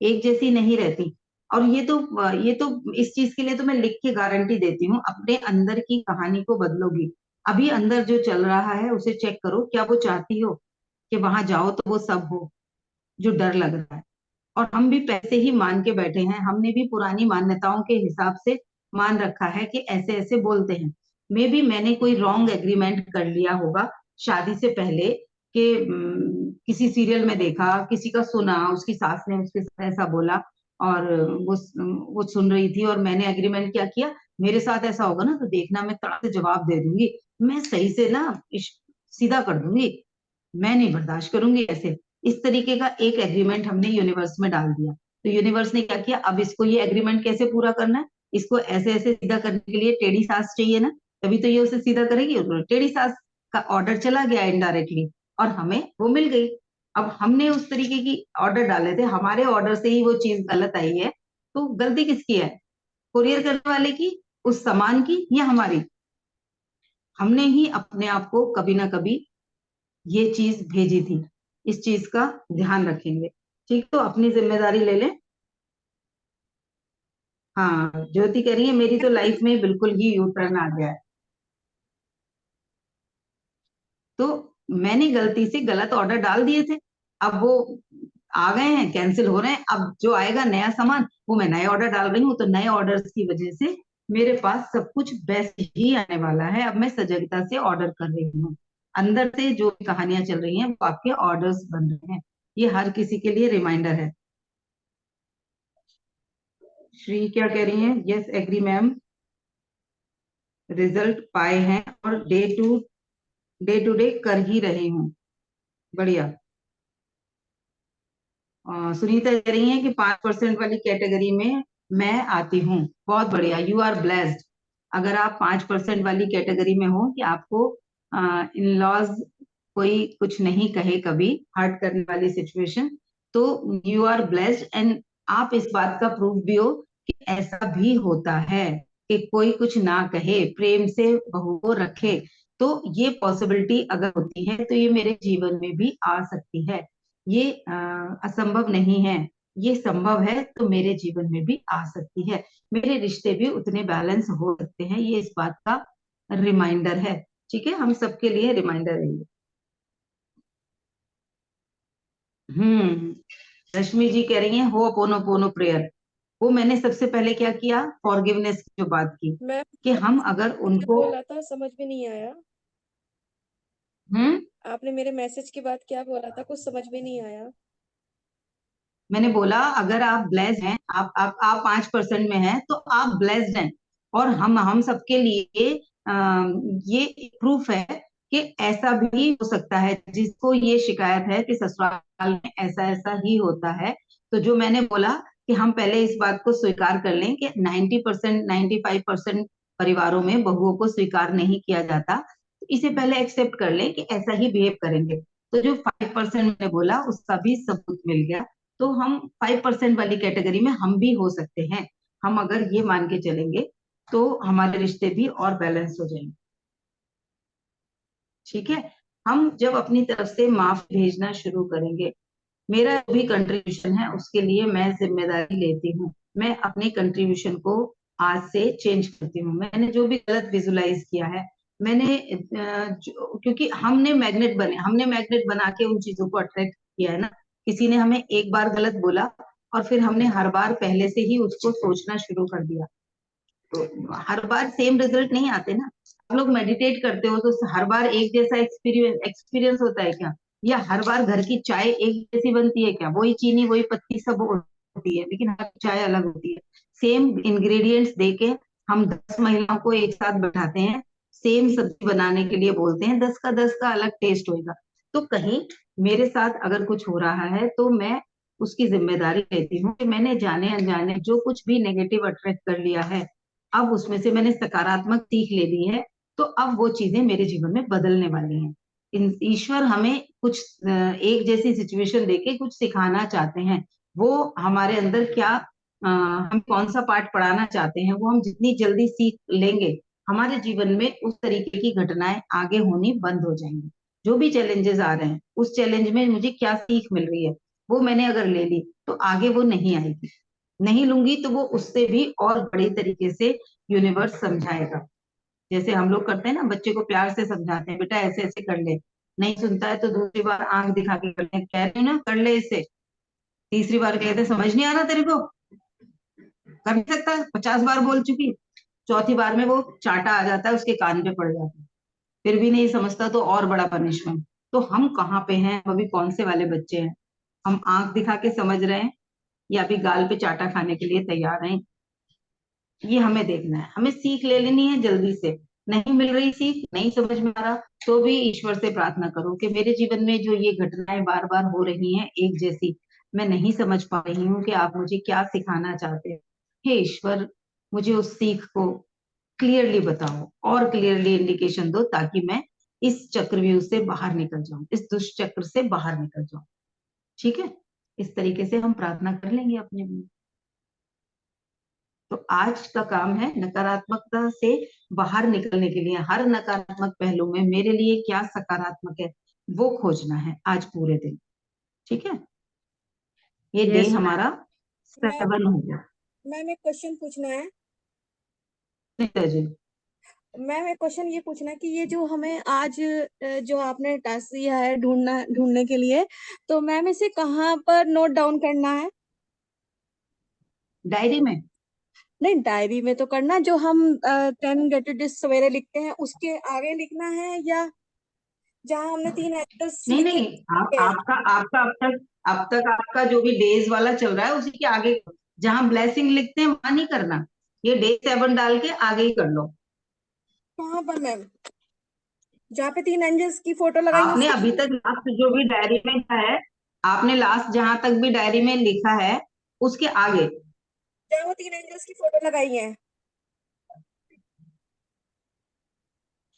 एक जैसी नहीं रहती। और ये तो इस चीज के लिए तो मैं लिख के गारंटी देती हूँ, अपने अंदर की कहानी को बदलोगी। अभी अंदर जो चल रहा है उसे चेक करो, क्या वो चाहती हो कि वहां जाओ तो वो सब हो जो डर लग रहा है। और हम भी पैसे ही मान के बैठे हैं, हमने भी पुरानी मान्यताओं के हिसाब से मान रखा है कि ऐसे ऐसे बोलते हैं। मे बी मैंने कोई रॉन्ग एग्रीमेंट कर लिया होगा शादी से पहले, कि किसी सीरियल में देखा, किसी का सुना, उसकी सास ने उसके साथ ऐसा बोला, और वो सुन रही थी और मैंने एग्रीमेंट क्या किया, मेरे साथ ऐसा होगा ना तो देखना मैं तड़क से जवाब दे दूंगी, मैं सही से ना सीधा कर दूंगी, मैं नहीं बर्दाश्त करूंगी ऐसे। इस तरीके का एक एग्रीमेंट हमने यूनिवर्स में डाल दिया। तो यूनिवर्स ने क्या किया, अब इसको ये एग्रीमेंट कैसे पूरा करना है, इसको ऐसे ऐसे सीधा करने के लिए टेढ़ी सास चाहिए ना, तभी तो ये उसे सीधा करेगी, और टेढ़ी सास का ऑर्डर चला गया इनडायरेक्टली और हमें वो मिल गई। अब हमने उस तरीके की ऑर्डर डाले थे, हमारे ऑर्डर से ही वो चीज गलत आई है, तो गलती किसकी है? कुरियर करने वाले की, उस सामान की, या हमारी? हमने ही अपने आप को कभी ना कभी ये चीज भेजी थी। इस चीज का ध्यान रखेंगे। ठीक, तो अपनी जिम्मेदारी ले लें। हाँ, ज्योति कह रही है मेरी तो लाइफ में बिल्कुल ही यू टर्न आ गया है। तो मैंने गलती से गलत ऑर्डर डाल दिए थे, अब वो आ गए हैं, कैंसिल हो रहे हैं। अब जो आएगा नया सामान वो मैं नए ऑर्डर डाल रही हूँ, तो नए ऑर्डर्स की वजह से मेरे पास सब कुछ बेस्ट ही आने वाला है। अब मैं सजगता से ऑर्डर कर रही हूँ। अंदर से जो भी कहानियां चल रही हैं वो आपके ऑर्डर्स बन रहे हैं। ये हर किसी के लिए रिमाइंडर है। श्री क्या कह रही है? यस एग्री मैम, रिजल्ट पाए हैं और डे टू डे कर ही रही हूँ। बढ़िया। सुनीता कह रही है कि 5% वाली कैटेगरी में मैं आती हूँ। बहुत बढ़िया, यू आर ब्लेस्ड। अगर आप 5% वाली कैटेगरी में हो कि आपको इन लॉज कोई कुछ नहीं कहे, कभी हर्ट करने वाली सिचुएशन, तो यू आर ब्लेस्ड। एंड आप इस बात का प्रूफ भी हो कि ऐसा भी होता है कि कोई कुछ ना कहे, प्रेम से बहू को रखे। तो ये पॉसिबिलिटी अगर होती है तो ये मेरे जीवन में भी आ सकती है। ये असंभव नहीं है, ये संभव है, तो मेरे जीवन में भी आ सकती है। मेरे रिश्ते भी उतने बैलेंस हो सकते हैं, ये इस बात का रिमाइंडर है। ठीक है, हम सबके लिए रिमाइंडर है ये। हम्म। रश्मि जी कह रही हैं हो पोनो पोनो प्रेयर। वो मैंने सबसे पहले क्या किया, फॉरगिवनेस की जो बात की, मैम कि हम अगर क्या उनको बोला था समझ में नहीं आया। हम्म आपने मेरे मैसेज के बाद क्या बोला था, कुछ समझ में नहीं आया। मैंने बोला अगर आप ब्लेस्ड हैं, आप 5% में हैं, तो आप ब्लेस्ड हैं। और हम सबके लिए ये प्रूफ है कि ऐसा भी हो सकता है। जिसको ये शिकायत है कि ससुराल में ऐसा ऐसा ही होता है, तो जो मैंने बोला कि हम पहले इस बात को स्वीकार कर लें कि 90% 95% परिवारों में बहुओं को स्वीकार नहीं किया जाता, तो इसे पहले एक्सेप्ट कर लें कि ऐसा ही बिहेव करेंगे। तो जो 5% मैंने बोला उसका भी सबूत मिल गया। तो हम 5% वाली कैटेगरी में हम भी हो सकते हैं। हम अगर ये मान के चलेंगे तो हमारे रिश्ते भी और बैलेंस हो जाएंगे। ठीक है, हम जब अपनी तरफ से माफ भेजना शुरू करेंगे, मेरा जो भी कंट्रीब्यूशन है उसके लिए मैं जिम्मेदारी लेती हूँ। मैं अपनी कंट्रीब्यूशन को आज से चेंज करती हूँ। मैंने जो भी गलत विजुलाइज किया है, मैंने क्योंकि हमने मैग्नेट बना के उन चीजों को अट्रैक्ट किया है ना। किसी ने हमें एक बार गलत बोला और फिर हमने हर बार पहले से ही उसको सोचना शुरू कर दिया, तो हर बार सेम रिजल्ट नहीं आते ना। आप लोग मेडिटेट करते हो तो हर बार एक जैसा एक्सपीरियंस होता है क्या? या हर बार घर की चाय एक जैसी बनती है क्या? वही चीनी वही पत्ती सब होती है, लेकिन हर चाय अलग होती है। सेम इंग्रेडिएंट्स देके हम 10 महिलाओं को एक साथ बैठाते हैं, सेम सब्जी बनाने के लिए बोलते हैं, 10 का अलग टेस्ट होगा। तो कहीं मेरे साथ अगर कुछ हो रहा है तो मैं उसकी जिम्मेदारी लेती हूँ कि मैंने जाने अनजाने जो कुछ भी नेगेटिव अट्रैक्ट कर लिया है, अब उसमें से मैंने सकारात्मक सीख ले ली है। तो अब वो चीजें मेरे जीवन में बदलने वाली हैं। ईश्वर हमें कुछ एक जैसी सिचुएशन देके कुछ सिखाना चाहते हैं। वो हमारे अंदर क्या हम कौन सा पाठ पढ़ाना चाहते हैं, वो हम जितनी जल्दी सीख लेंगे, हमारे जीवन में उस तरीके की घटनाएं आगे होनी बंद हो जाएंगी। जो भी चैलेंजेस आ रहे हैं, उस चैलेंज में मुझे क्या सीख मिल रही है, वो मैंने अगर ले ली तो आगे वो नहीं आएगी। नहीं लूंगी तो वो उससे भी और बड़े तरीके से यूनिवर्स समझाएगा। जैसे हम लोग करते हैं ना, बच्चे को प्यार से समझाते हैं, बेटा ऐसे ऐसे कर ले, नहीं सुनता है तो दूसरी बार आंख दिखा के कर ले, कह रही हूँ ना कर ले इसे, तीसरी बार कहते समझ नहीं आ रहा तेरे को, कर नहीं सकता, 50 बार बोल चुकी, चौथी बार में वो चांटा आ जाता है, उसके कान पे पड़ जाता है, फिर भी नहीं समझता तो और बड़ा पनिशमेंट। तो हम कहाँ पे हैं, अभी कौन से वाले बच्चे हैं? हम आंख दिखा के समझ रहे हैं या अभी गाल पे चाटा खाने के लिए तैयार हैं? ये हमें देखना है। हमें सीख ले लेनी है जल्दी से। नहीं मिल रही सीख, नहीं समझ में आ रहा, तो भी ईश्वर से प्रार्थना करो कि मेरे जीवन में जो ये घटनाएं बार बार हो रही हैं एक जैसी, मैं नहीं समझ पा रही हूँ कि आप मुझे क्या सिखाना चाहते हैं। हे ईश्वर, मुझे उस सीख को क्लियरली बताओ और क्लियरली इंडिकेशन दो, ताकि मैं इस चक्रव्यूह से बाहर निकल जाऊं, इस दुष्ट चक्र से बाहर निकल जाऊं। ठीक है, इस तरीके से हम प्रार्थना कर लेंगे अपने में। तो आज का काम है नकारात्मकता से बाहर निकलने के लिए, हर नकारात्मक पहलू में मेरे लिए क्या सकारात्मक है वो खोजना है आज पूरे दिन। ठीक है, ये डे यस हमारा मैम 7 हो गया। मैम एक क्वेश्चन पूछना है। नीता जी, मैम एक क्वेश्चन ये पूछना है कि ये जो हमें आज जो आपने टास्क दिया है ढूंढने के लिए, तो मैम इसे कहाँ पर नोट डाउन करना है? डायरी में। नहीं, डायरी में तो करना, जो हम 10 गेट इट सवेरे लिखते हैं उसके आगे लिखना है, या जहाँ हमने 3 एंगल्स नहीं लिखे नहीं, हैं? आपका आपका अब तक आपका जो भी डेज वाला चल रहा है उसी के आगे, जहां ब्लेसिंग लिखते हैं वहां नहीं करना, ये डे 7 डाल के आगे ही कर लो। कहाँ पर मैम? जहाँ पे 3 एंगल्स की फोटो लगाई है आपने उसके अभी आगे? तक लास्ट जो भी डायरी में लिखा है, आपने लास्ट जहां तक भी डायरी में लिखा है उसके आगे। जहाँ वो 3 एंगल्स की फोटो लगाई है।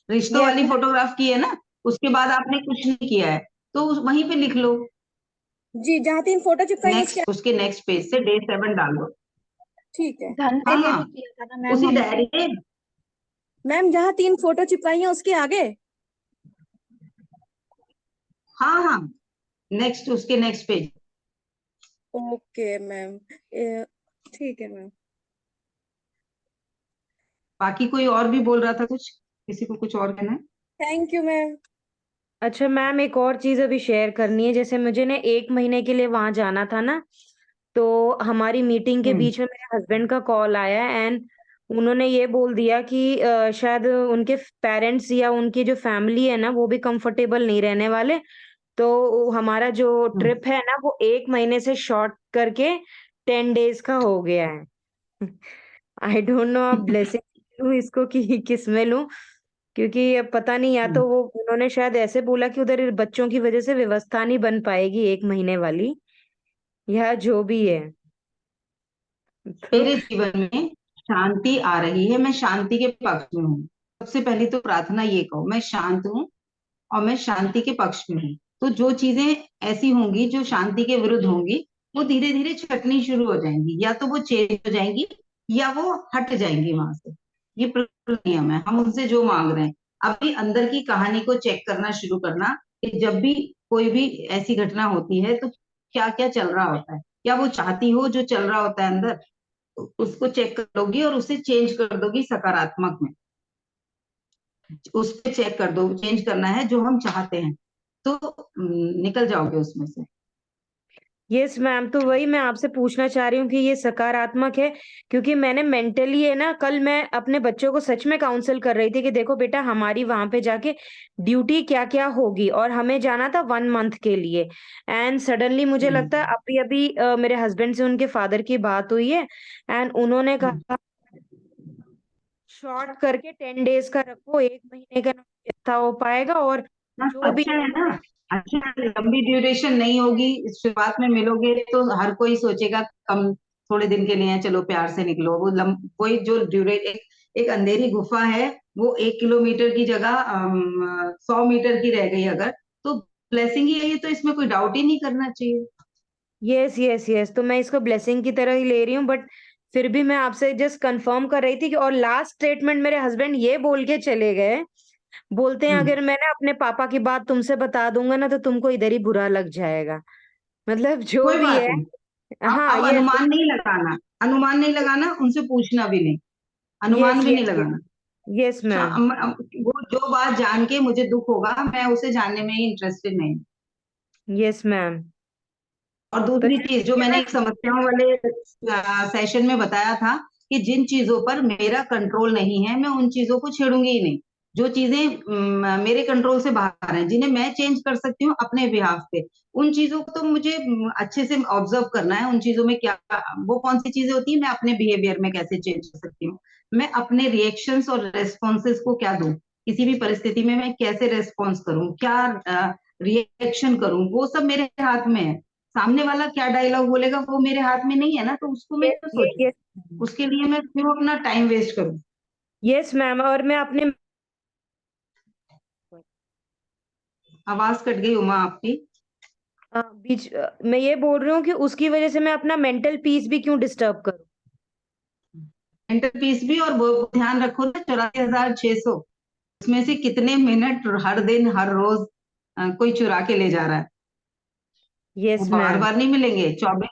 रिश्तों यस वाली फोटोग्राफ की है ना, उसके बाद आपने कुछ नहीं किया है तो वहीं पे लिख लो। जी, जहाँ 3 फोटो चिपकाई है उसके नेक्स्ट, उसके नेक्स्ट पेज से डे 7 डाल दो। ठीक है धन के हाँ लिए हाँ, भी किया था ना मैम उसी हमने। डायरी में। मैम, जहाँ 3 फोटो चिपकाई है उसके आगे। हाँ हाँ, नेक्स्ट, उसके नेक्स्ट पेज। ओके मैम, ठीक है मैम। बाकी कोई और भी बोल रहा था कुछ, किसी को कुछ और कहना है? Thank you ma'am. अच्छा मैम, एक और चीज अभी शेयर करनी है। जैसे मुझे ना 1 महीने के लिए वहां जाना था ना, तो हमारी मीटिंग के हम्म बीच में मेरे हस्बैंड का कॉल आया एंड उन्होंने ये बोल दिया कि शायद उनके पेरेंट्स या उनकी जो फैमिली है ना वो भी कंफर्टेबल नहीं रहने वाले, तो हमारा जो हम्म। ट्रिप है ना वो 1 महीने से शॉर्ट करके 10 डेज का हो गया है। आई डोंट नो अब ब्लेसिंग लूं इसको कि किस में लूं, क्योंकि अब पता नहीं, या तो वो उन्होंने शायद ऐसे बोला कि उधर बच्चों की वजह से व्यवस्था नहीं बन पाएगी 1 महीने वाली, या जो भी है। तो मेरे जीवन में शांति आ रही है, मैं शांति के पक्ष में हूँ। सबसे पहली तो प्रार्थना ये कहो, मैं शांत हूँ और मैं शांति के पक्ष में हूँ। तो जो चीजें ऐसी होंगी जो शांति के विरुद्ध होंगी वो धीरे धीरे छटनी शुरू हो जाएंगी, या तो वो चेंज हो जाएंगी या वो हट जाएंगी वहां से। ये प्रकृति नियम है, हम उनसे जो मांग रहे हैं। अभी अंदर की कहानी को चेक करना शुरू करना कि जब भी कोई भी ऐसी घटना होती है तो क्या क्या चल रहा होता है, क्या वो चाहती हो जो चल रहा होता है अंदर, उसको चेक कर लोगी और उसे चेंज कर दोगी सकारात्मक में। उस पे चेक कर दो, चेंज करना है जो हम चाहते हैं, तो निकल जाओगे उसमें से। यस मैम, तो वही मैं आपसे पूछना चाह रही हूँ कि ये सकारात्मक है, क्योंकि मैंने मेंटली है ना, कल मैं अपने बच्चों को सच में काउंसल कर रही थी कि देखो बेटा, हमारी वहां पे जाके ड्यूटी क्या क्या होगी, और हमें जाना था 1 मंथ के लिए। एंड सडनली मुझे हम्म लगता है अभी अभी मेरे हस्बैंड से उनके फादर की बात हुई है एंड उन्होंने हम्म। कहा शॉर्ट करके 10 डेज का रखो, 1 महीने का इतना हो पाएगा, और हाँ, जो भी अच्छा है ना, अच्छा है, लंबी ड्यूरेशन नहीं होगी। शुरुआत में मिलोगे तो हर कोई सोचेगा कम, थोड़े दिन के लिए हैं, चलो प्यार से निकलो। वही जो एक अंधेरी गुफा है, वो 1 किलोमीटर की जगह 100 मीटर की रह गई अगर, तो ब्लेसिंग ही है ये, तो इसमें कोई डाउट ही नहीं करना चाहिए। यस यस यस, तो मैं इसको ब्लेसिंग की तरह ही ले रही हूँ, बट फिर भी मैं आपसे जस्ट कंफर्म कर रही थी कि, और लास्ट स्टेटमेंट मेरे हस्बैंड ये बोल के चले गए, बोलते हैं हम्म अगर मैं ना अपने पापा की बात तुमसे बता दूंगा ना तो तुमको इधर ही बुरा लग जाएगा। मतलब जो कोई भी बात है। नहीं, हाँ अब यस अनुमान नहीं लगाना, अनुमान नहीं लगाना, उनसे पूछना भी नहीं, यस अनुमान भी नहीं यस लगाना। Yes ma'am. वो जो बात जान के मुझे दुख होगा, मैं उसे जानने में ही इंटरेस्टेड नहीं। Yes ma'am. और तो दूसरी चीज जो जैसे मैंने ना, एक समस्याओं वाले सेशन में बताया था कि जिन चीजों पर मेरा कंट्रोल नहीं है मैं उन चीजों को छेड़ूंगी ही नहीं। जो चीजें मेरे कंट्रोल से बाहर हैं, जिन्हें मैं चेंज कर सकती हूँ अपने बिहाफ पे, उन चीजों को तो मुझे अच्छे से ऑब्जर्व करना है। उन चीजों में क्या, वो कौन सी चीजें होती है, मैं अपने बिहेवियर में कैसे चेंज कर सकती हूँ, मैं अपने रिएक्शंस और रेस्पॉन्सेस को क्या दूं, किसी भी परिस्थिति में मैं कैसे रेस्पॉन्स करूं, क्या रिएक्शन करूं, वो सब मेरे हाथ में है। सामने वाला क्या डायलॉग बोलेगा वो मेरे हाथ में नहीं है ना, तो उसको मैं ये क्यों ये सोचूं, ये उसके लिए मैं क्यों अपना टाइम वेस्ट करूं। यस मैम, और मैं अपने आवाज कट गई उमा आपकी। मैं ये बोल रही हूँ कि उसकी वजह से मैं अपना मेंटल पीस भी क्यों डिस्टर्ब करूँ। मेंटल पीस भी, और वो ध्यान रखो ना 84,600 उसमें से कितने मिनट हर दिन हर रोज कोई चुरा के ले जा रहा है। वो यस बार मैम। बार नहीं मिलेंगे। 24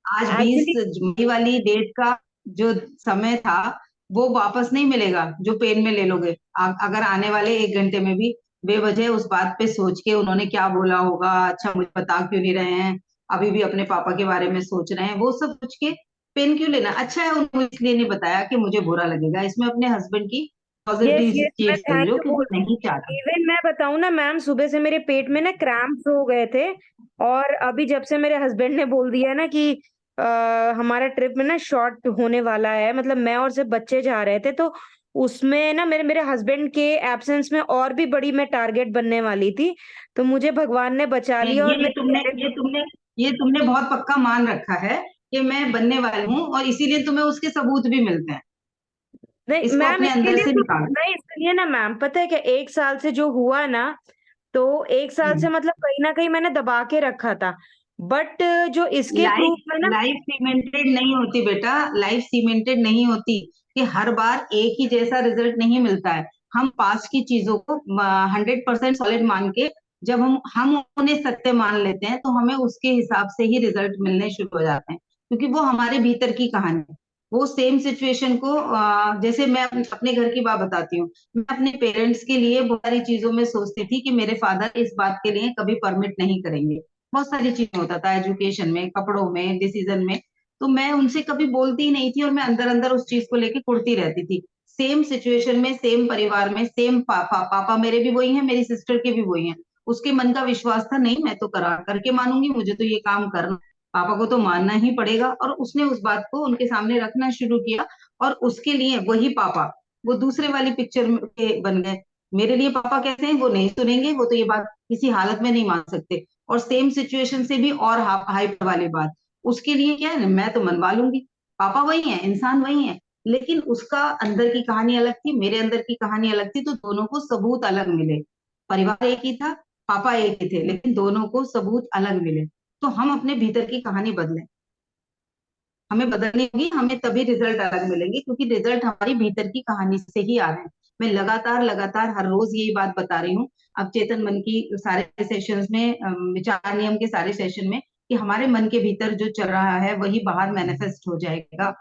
आज 20 एक्चुअली मई वाली डेट का जो समय था वो वापस नहीं मिलेगा जो पेन में ले लोगे। अगर आने वाले 1 घंटे में भी बेवजह उस बात पे सोच के उन्होंने क्या बोला होगा, अच्छा मुझे बता क्यों नहीं रहे हैं, अभी भी अपने पापा के बारे में सोच रहे हैं, वो सब सोच के पेन क्यों लेना। अच्छा है उनको इसलिए नहीं बताया कि मुझे बुरा लगेगा। इसमें अपने हस्बैंड की यस पॉजिटिव यस मैं चीज थैंक समझो यू कि बोल वो रही नहीं हूँ। चाहता। इवन मैं बताऊं ना मैम, सुबह से मेरे पेट में ना क्रैम्प्स हो गए थे। और अभी जब से मेरे हस्बैंड ने बोल दिया ना कि हमारा ट्रिप में ना शॉर्ट होने वाला है, मतलब मैं और सिर्फ बच्चे जा रहे थे, तो उसमें ना मेरे मेरे हस्बैंड के एब्सेंस में और भी बड़ी मैं टारगेट बनने वाली थी। तो मुझे भगवान ने बचा लिया ये और ये मेरी तुमने हेल्थ। ये तुमने ये तुमने बहुत पक्का मान रखा है कि मैं बनने वाली हूँ, और इसीलिए तुम्हें उसके सबूत भी मिलते हैं। नहीं इसको मैम, अपने इसके अंदर लिए से तो निकालो। नहीं, इसलिए ना मैम पता है क्या, 1 साल से जो हुआ ना, तो 1 साल से हम्म। मतलब कहीं ना कहीं मैंने दबा के रखा था। बट जो इसके लाइफ प्रूफ में ना। लाइफ सीमेंटेड नहीं होती बेटा, लाइफ सीमेंटेड नहीं होती कि हर बार एक ही जैसा रिजल्ट नहीं मिलता है। हम पास की चीजों को 100% सॉलिड मान के जब हम उन्हें सत्य मान लेते हैं तो हमें उसके हिसाब से ही रिजल्ट मिलने शुरू हो जाते हैं, क्योंकि वो हमारे भीतर की कहानी है। वो सेम सिचुएशन को जैसे मैं अपने घर की बात बताती हूँ। मैं अपने पेरेंट्स के लिए बहुत सारी चीजों में सोचती थी कि मेरे फादर इस बात के लिए कभी परमिट नहीं करेंगे। बहुत सारी चीजें होता था, एजुकेशन में, कपड़ों में, डिसीजन में। तो मैं उनसे कभी बोलती ही नहीं थी और मैं अंदर अंदर उस चीज को लेके कुड़ती रहती थी। सेम सिचुएशन में, सेम परिवार में, सेम पापा पापा मेरे भी वही हैं, मेरी सिस्टर के भी वही हैं। उसके मन का विश्वास था नहीं मैं तो करा करके मानूंगी, मुझे तो ये काम करना, पापा को तो मानना ही पड़ेगा। और उसने उस बात को उनके सामने रखना शुरू किया, और उसके लिए वही पापा वो दूसरे वाली पिक्चर के बन गए। मेरे लिए पापा कैसे हैं वो नहीं सुनेंगे, वो तो ये बात किसी हालत में नहीं मान सकते। और सेम सिचुएशन से भी और हाइप वाली बात, उसके लिए क्या है ना, मैं तो मनवा लूंगी। पापा वही है, इंसान वही है, लेकिन उसका अंदर की कहानी अलग थी, मेरे अंदर की कहानी अलग थी, तो दोनों को सबूत अलग मिले। परिवार एक ही था, पापा एक ही थे, लेकिन दोनों को सबूत अलग मिले। तो हम अपने भीतर की कहानी बदलें, हमें बदलनी होगी, हमें तभी रिजल्ट अलग मिलेंगे, क्योंकि रिजल्ट हमारी भीतर की कहानी से ही आ रहे हैं। मैं लगातार लगातार हर रोज यही बात बता रही हूँ। अब चेतन मन की सारे सेशंस में, विचार नियम के सारे सेशन में, कि हमारे मन के भीतर जो चल रहा है वही बाहर मैनिफेस्ट हो जाएगा।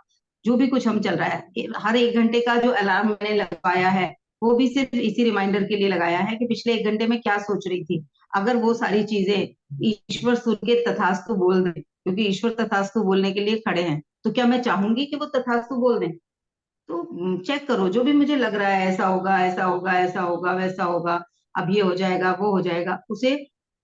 जो भी कुछ हम चल रहा है, हर 1 घंटे का जो अलार्म मैंने लगवाया है वो भी सिर्फ इसी रिमाइंडर के लिए लगाया है कि पिछले 1 घंटे में क्या सोच रही थी। अगर वो सारी चीजें ईश्वर सुन के तथास्तु बोल दे, क्योंकि ईश्वर तथास्तु बोलने के लिए खड़े हैं, तो क्या मैं चाहूंगी कि वो तथास्तु बोल दें? तो चेक करो, जो भी मुझे लग रहा है ऐसा होगा, ऐसा होगा, ऐसा होगा, वैसा होगा, अब ये हो जाएगा, वो हो जाएगा, उसे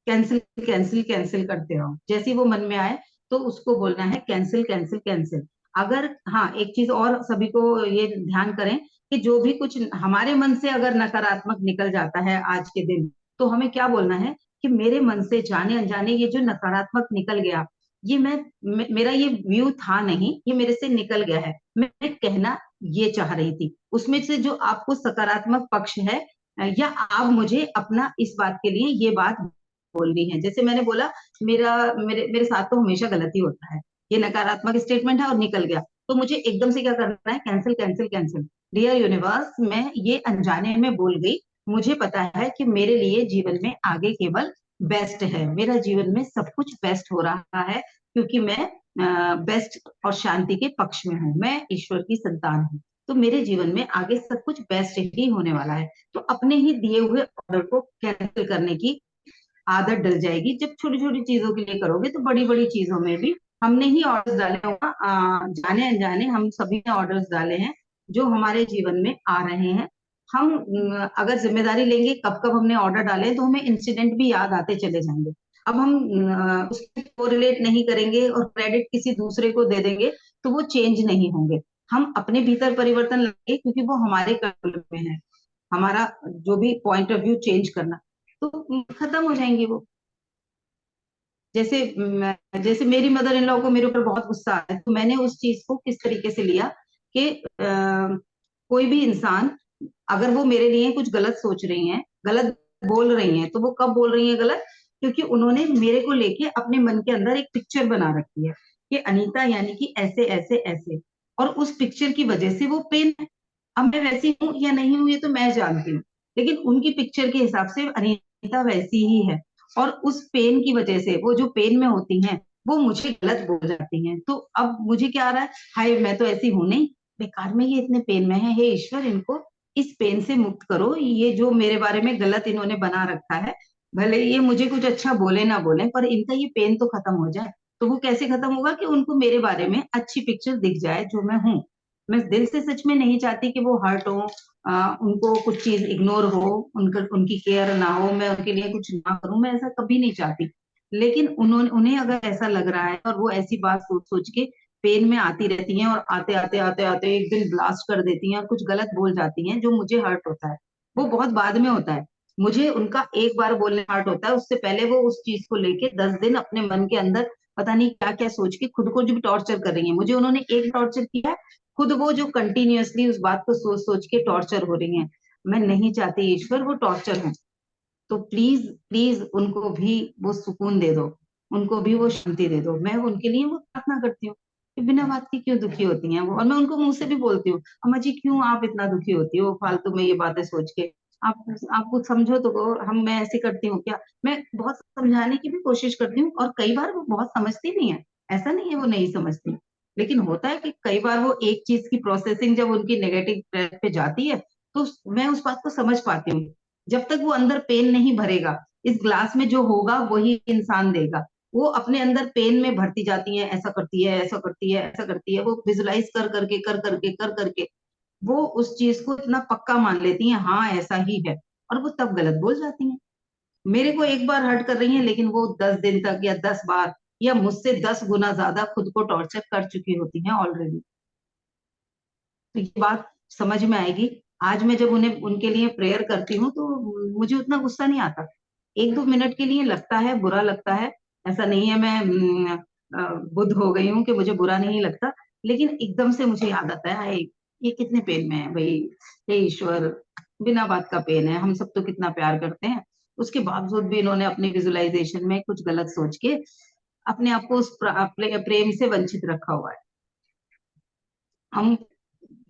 कैंसिल कैंसिल कैंसिल करते रहो। जैसे ही वो मन में आए तो उसको बोलना है कैंसिल कैंसिल कैंसिल। अगर हाँ, एक चीज और सभी को ये ध्यान करें कि जो भी कुछ हमारे मन से अगर नकारात्मक निकल जाता है आज के दिन, तो हमें क्या बोलना है कि मेरे मन से जाने अनजाने ये जो नकारात्मक निकल गया, ये मेरा ये व्यू था नहीं, ये मेरे से निकल गया है, मैं कहना ये चाह रही थी। उसमें से जो आपको सकारात्मक पक्ष है, या आप मुझे अपना इस बात के लिए ये बात बोलनी है। जैसे मैंने बोला, मेरे मेरे साथ तो हमेशा गलती होता है, ये नकारात्मक स्टेटमेंट है और निकल गया, तो मुझे एकदम से क्या करना है, cancel cancel cancel. Dear universe, मैं ये अनजाने में बोल गई, मुझे पता है कि मेरे लिए जीवन में आगे केवल बेस्ट है, मेरा जीवन में सब कुछ बेस्ट हो रहा है, क्योंकि मैं बेस्ट और शांति के पक्ष में हूँ, मैं ईश्वर की संतान हूँ। तो मेरे जीवन में आगे सब कुछ बेस्ट ही होने वाला है। तो अपने ही दिए हुए ऑर्डर को कैंसिल करने की आदत डल जाएगी। जब छोटी छोटी चीजों के लिए करोगे तो बड़ी बड़ी चीजों में भी हमने ही ऑर्डर्स डाले होगा, जाने अनजाने हम सभी ने ऑर्डर्स डाले हैं जो हमारे जीवन में आ रहे हैं। हम अगर जिम्मेदारी लेंगे कब कब हमने ऑर्डर डाले, तो हमें इंसिडेंट भी याद आते चले जाएंगे। अब हम उसको कोरिलेट नहीं करेंगे और क्रेडिट किसी दूसरे को दे देंगे, तो वो चेंज नहीं होंगे। हम अपने भीतर परिवर्तन लाएंगे, क्योंकि वो हमारे कंट्रोल में है, हमारा जो भी पॉइंट ऑफ व्यू चेंज करना, तो खत्म हो जाएंगी वो। जैसे जैसे मेरी मदर इन लॉ को मेरे ऊपर बहुत गुस्सा आया, तो मैंने उस चीज को किस तरीके से लिया कि कोई भी इंसान अगर वो मेरे लिए कुछ गलत सोच रही हैं, गलत बोल रही हैं, तो वो कब बोल रही हैं गलत? क्योंकि उन्होंने मेरे को लेके अपने मन के अंदर एक पिक्चर बना रखी है कि अनीता यानी कि ऐसे ऐसे ऐसे, और उस पिक्चर की वजह से वो पेन है। अब मैं वैसी हूँ या नहीं हूँ ये तो मैं जानती हूँ, लेकिन उनकी पिक्चर के हिसाब से अनीता वैसी ही है। और उस पेन की वजह से वो जो पेन में होती हैं वो मुझे गलत बोल जाती हैं। तो अब मुझे क्या आ रहा है, हाय मैं तो ऐसी हूं नहीं, बेकार में ये इतने पेन में है, हे ईश्वर इनको इस पेन से मुक्त करो। ये जो मेरे बारे में गलत इन्होंने बना रखा है, भले ये मुझे कुछ अच्छा बोले ना बोले, पर इनका ये पेन तो खत्म हो जाए। तो वो कैसे खत्म होगा? कि उनको मेरे बारे में अच्छी पिक्चर दिख जाए जो मैं हूँ। मैं दिल से सच में नहीं चाहती कि वो हर्ट हो, उनको कुछ चीज इग्नोर हो, उनकी केयर ना हो, मैं उनके लिए कुछ ना करूं, मैं ऐसा कभी नहीं चाहती। लेकिन उन्हें अगर ऐसा लग रहा है और वो ऐसी बात सोच सोच के पेन में आती रहती हैं, और आते आते आते आते एक दिन ब्लास्ट कर देती हैं और कुछ गलत बोल जाती हैं, जो मुझे हर्ट होता है वो बहुत बाद में होता है। मुझे उनका एक बार बोलने हर्ट होता है, उससे पहले वो उस चीज को लेके 10 दिन अपने मन के अंदर पता नहीं क्या क्या सोच के खुद को जो भी टॉर्चर कर रही है। मुझे उन्होंने एक टॉर्चर किया है, खुद वो जो कंटिन्यूअसली उस बात को सोच सोच के टॉर्चर हो रही हैं। मैं नहीं चाहती ईश्वर वो टॉर्चर हो। तो प्लीज प्लीज उनको भी वो सुकून दे दो, उनको भी वो शांति दे दो। मैं उनके लिए वो प्रार्थना करती हूँ कि बिना बात की क्यों दुखी होती हैं वो। और मैं उनको मुंह से भी बोलती हूँ, अम्मा जी क्यों आप इतना दुखी होती हो फालतू में ये बातें सोच के? आप कुछ समझो तो मैं ऐसे करती हूँ क्या? मैं बहुत समझाने की भी कोशिश करती हूँ, और कई बार वो बहुत समझती नहीं है। ऐसा नहीं है वो नहीं समझती, लेकिन होता है कि कई बार वो एक चीज की प्रोसेसिंग जब उनकी नेगेटिव पे जाती है, तो मैं उस बात को समझ पाती हूँ। जब तक वो अंदर पेन नहीं भरेगा, इस ग्लास में जो होगा वही इंसान देगा। वो अपने अंदर पेन में भरती जाती है, ऐसा करती है, ऐसा करती है, ऐसा करती है, वो विजुलाइज कर करके वो उस चीज को इतना पक्का मान लेती हैं, हाँ ऐसा ही है, और वो तब गलत बोल जाती हैं। मेरे को एक बार हर्ट कर रही हैं, लेकिन वो 10 दिन तक या 10 बार या मुझसे 10 गुना ज्यादा खुद को टॉर्चर कर चुकी होती हैं ऑलरेडी। तो ये बात समझ में आएगी। आज मैं जब उन्हें उनके लिए प्रेयर करती हूँ तो मुझे उतना गुस्सा नहीं आता। 1-2 मिनट के लिए लगता है, बुरा लगता है। ऐसा नहीं है मैं बुद्ध हो गई हूँ कि मुझे बुरा नहीं लगता, लेकिन एकदम से मुझे याद आता है, हाय ये कितने पेन में है भाई, हे ईश्वर बिना बात का पेन है, हम सब तो कितना प्यार करते हैं, उसके बावजूद भी इन्होंने अपनी विजुअलाइजेशन में कुछ गलत सोच के अपने आप को उस प्रेम से वंचित रखा हुआ है। हम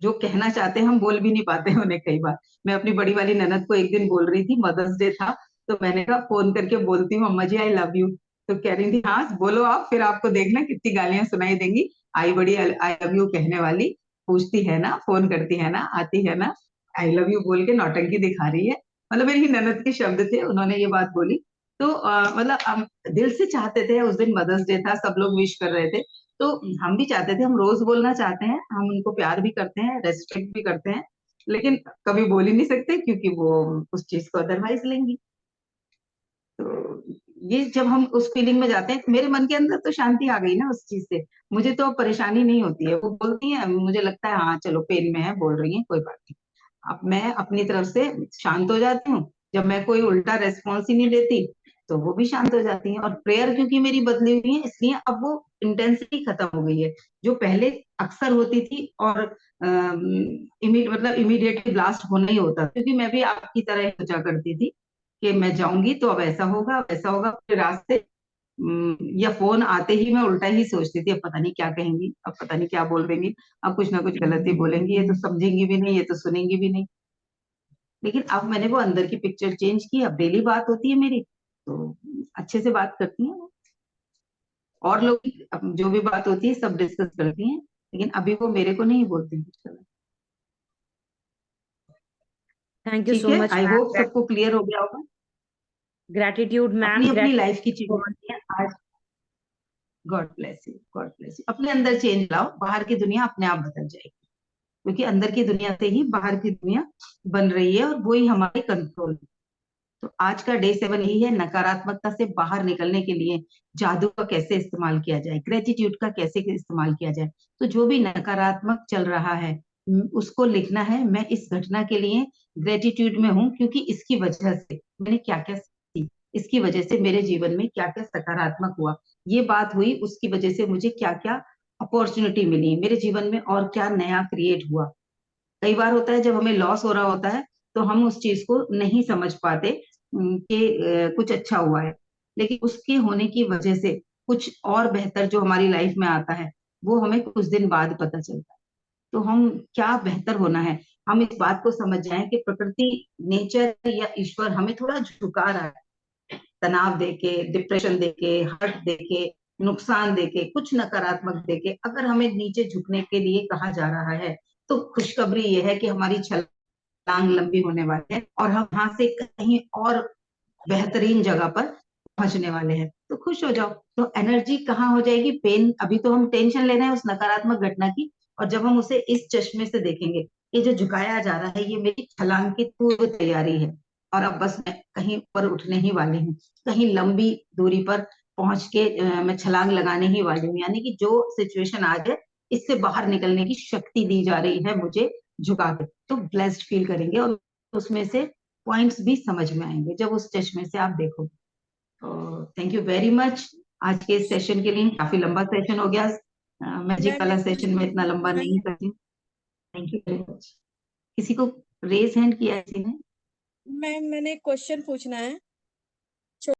जो कहना चाहते हैं हम बोल भी नहीं पाते हैं उन्हें कई बार। मैं अपनी बड़ी वाली ननद को एक दिन बोल रही थी, मदर्स डे था, तो मैंने कहा फोन करके बोलती हूँ, अम्मा जी आई लव यू। तो कह रही थी हाँ बोलो आप, फिर आपको देखना कितनी गालियां सुनाई देंगी। आई बड़ी आई लव यू कहने वाली, पूछती है ना, फोन करती है ना, आती है ना, आई लव यू बोल के नौटंकी दिखा रही है। मतलब मेरी ननद के शब्द थे, उन्होंने ये बात बोली। तो मतलब हम दिल से चाहते थे, उस दिन मदर्स डे था, सब लोग विश कर रहे थे, तो हम भी चाहते थे, हम रोज बोलना चाहते हैं, हम उनको प्यार भी करते हैं, रेस्पेक्ट भी करते हैं, लेकिन कभी बोल ही नहीं सकते क्योंकि वो उस चीज को अदरवाइज लेंगी। तो ये जब हम उस फीलिंग में जाते हैं, तो मेरे मन के अंदर तो शांति आ गई ना उस चीज से, मुझे तो अब परेशानी नहीं होती है। वो बोलती है, मुझे लगता है हाँ चलो पेन में है, बोल रही है, कोई बात नहीं। अब मैं अपनी तरफ से शांत हो जाती हूँ। जब मैं कोई उल्टा रेस्पॉन्स ही नहीं देती तो वो भी शांत हो जाती है। और प्रेयर क्योंकि मेरी बदली हुई है, इसलिए अब वो इंटेंसिटी खत्म हो गई है, जो पहले अक्सर होती थी। और मतलब इमीडिएटली ब्लास्ट होना ही होता, क्योंकि मैं भी आपकी तरह ही सोचा करती थी कि मैं जाऊंगी तो अब ऐसा होगा वैसा होगा, फिर रास्ते या फोन आते ही मैं उल्टा ही सोचती थी, अब पता नहीं क्या कहेंगी, अब पता नहीं क्या बोल देंगी, अब कुछ ना कुछ गलत ही बोलेंगी, ये तो समझेंगी भी नहीं, ये तो सुनेंगी भी नहीं। लेकिन अब मैंने वो अंदर की पिक्चर चेंज की, अब डेली बात होती है मेरी, तो अच्छे से बात करती हैं वो। और लोग अब जो भी बात होती है सब डिस्कस करती हैं, लेकिन अभी वो मेरे को नहीं बोलती हैं। थैंक यू ठीक सो है, मच आई होप मैम। सबको क्लियर हो गया होगा। ग्रेटिट्यूड अपनी मैम, अपनी लाइफ की चीजें ग्रेटिट्यूड। होती हैं आज। God bless you, God bless you. अपने अंदर चेंज लाओ, बाहर की दुनिया अपने आप बदल जाएगी, क्योंकि अंदर की दुनिया से ही बाहर की दुनिया बन रही है, और वही हमारे कंट्रोल है। तो आज का डे 7 यही है, नकारात्मकता से बाहर निकलने के लिए जादू का कैसे इस्तेमाल किया जाए, ग्रेटिट्यूड का कैसे इस्तेमाल किया जाए। तो जो भी नकारात्मक चल रहा है उसको लिखना है, मैं इस घटना के लिए ग्रेटिट्यूड में हूँ, क्योंकि इसकी वजह से मैंने क्या क्या सीखी, इसकी वजह से मेरे जीवन में क्या क्या सकारात्मक हुआ, ये बात हुई, उसकी वजह से मुझे क्या क्या अपॉर्चुनिटी मिली मेरे जीवन में, और क्या नया क्रिएट हुआ। कई बार होता है जब हमें लॉस हो रहा होता है तो हम उस चीज को नहीं समझ पाते, कि कुछ अच्छा हुआ है, लेकिन उसके होने की वजह से कुछ और बेहतर जो हमारी लाइफ में आता है वो हमें कुछ दिन बाद पता चलता है। तो हम क्या बेहतर होना है, हम इस बात को समझ जाएं कि प्रकृति, नेचर या ईश्वर हमें थोड़ा झुका रहा है, तनाव देके, डिप्रेशन देके, हर्ट देके, नुकसान देके, कुछ नकारात्मक देके अगर हमें नीचे झुकने के लिए कहा जा रहा है, तो खुशखबरी ये है कि हमारी छलांग लंबी होने वाली है और हम यहाँ से कहीं और बेहतरीन जगह पर पहुंचने वाले हैं। तो खुश हो जाओ। तो एनर्जी कहाँ हो जाएगी, पेन, अभी तो हम टेंशन ले रहे हैं उस नकारात्मक घटना की, और जब हम उसे इस चश्मे से देखेंगे, ये जो झुकाया जा रहा है ये मेरी छलांग की पूर्व तैयारी है, और अब बस मैं कहीं पर उठने ही वाली हूँ, कहीं लंबी दूरी पर पहुंच के मैं छलांग लगाने ही वाली हूँ। यानी कि जो सिचुएशन आज है इससे बाहर निकलने की शक्ति दी जा रही है मुझे झुका के। तो ब्लेस्ड फील करेंगे और उसमें से पॉइंट्स भी समझ में आएंगे जब उस चश्मे से आप देखोगे। तो थैंक यू वेरी मच आज के इस सेशन के लिए। काफी लंबा सेशन हो गया, मैजिक मैम वाला एक सेशन में इतना लंबा मैम नहीं करती हूँ। Thank you very much. किसी को रेज हैंड किया है किसी ने? मैम मैंने एक क्वेश्चन पूछना है।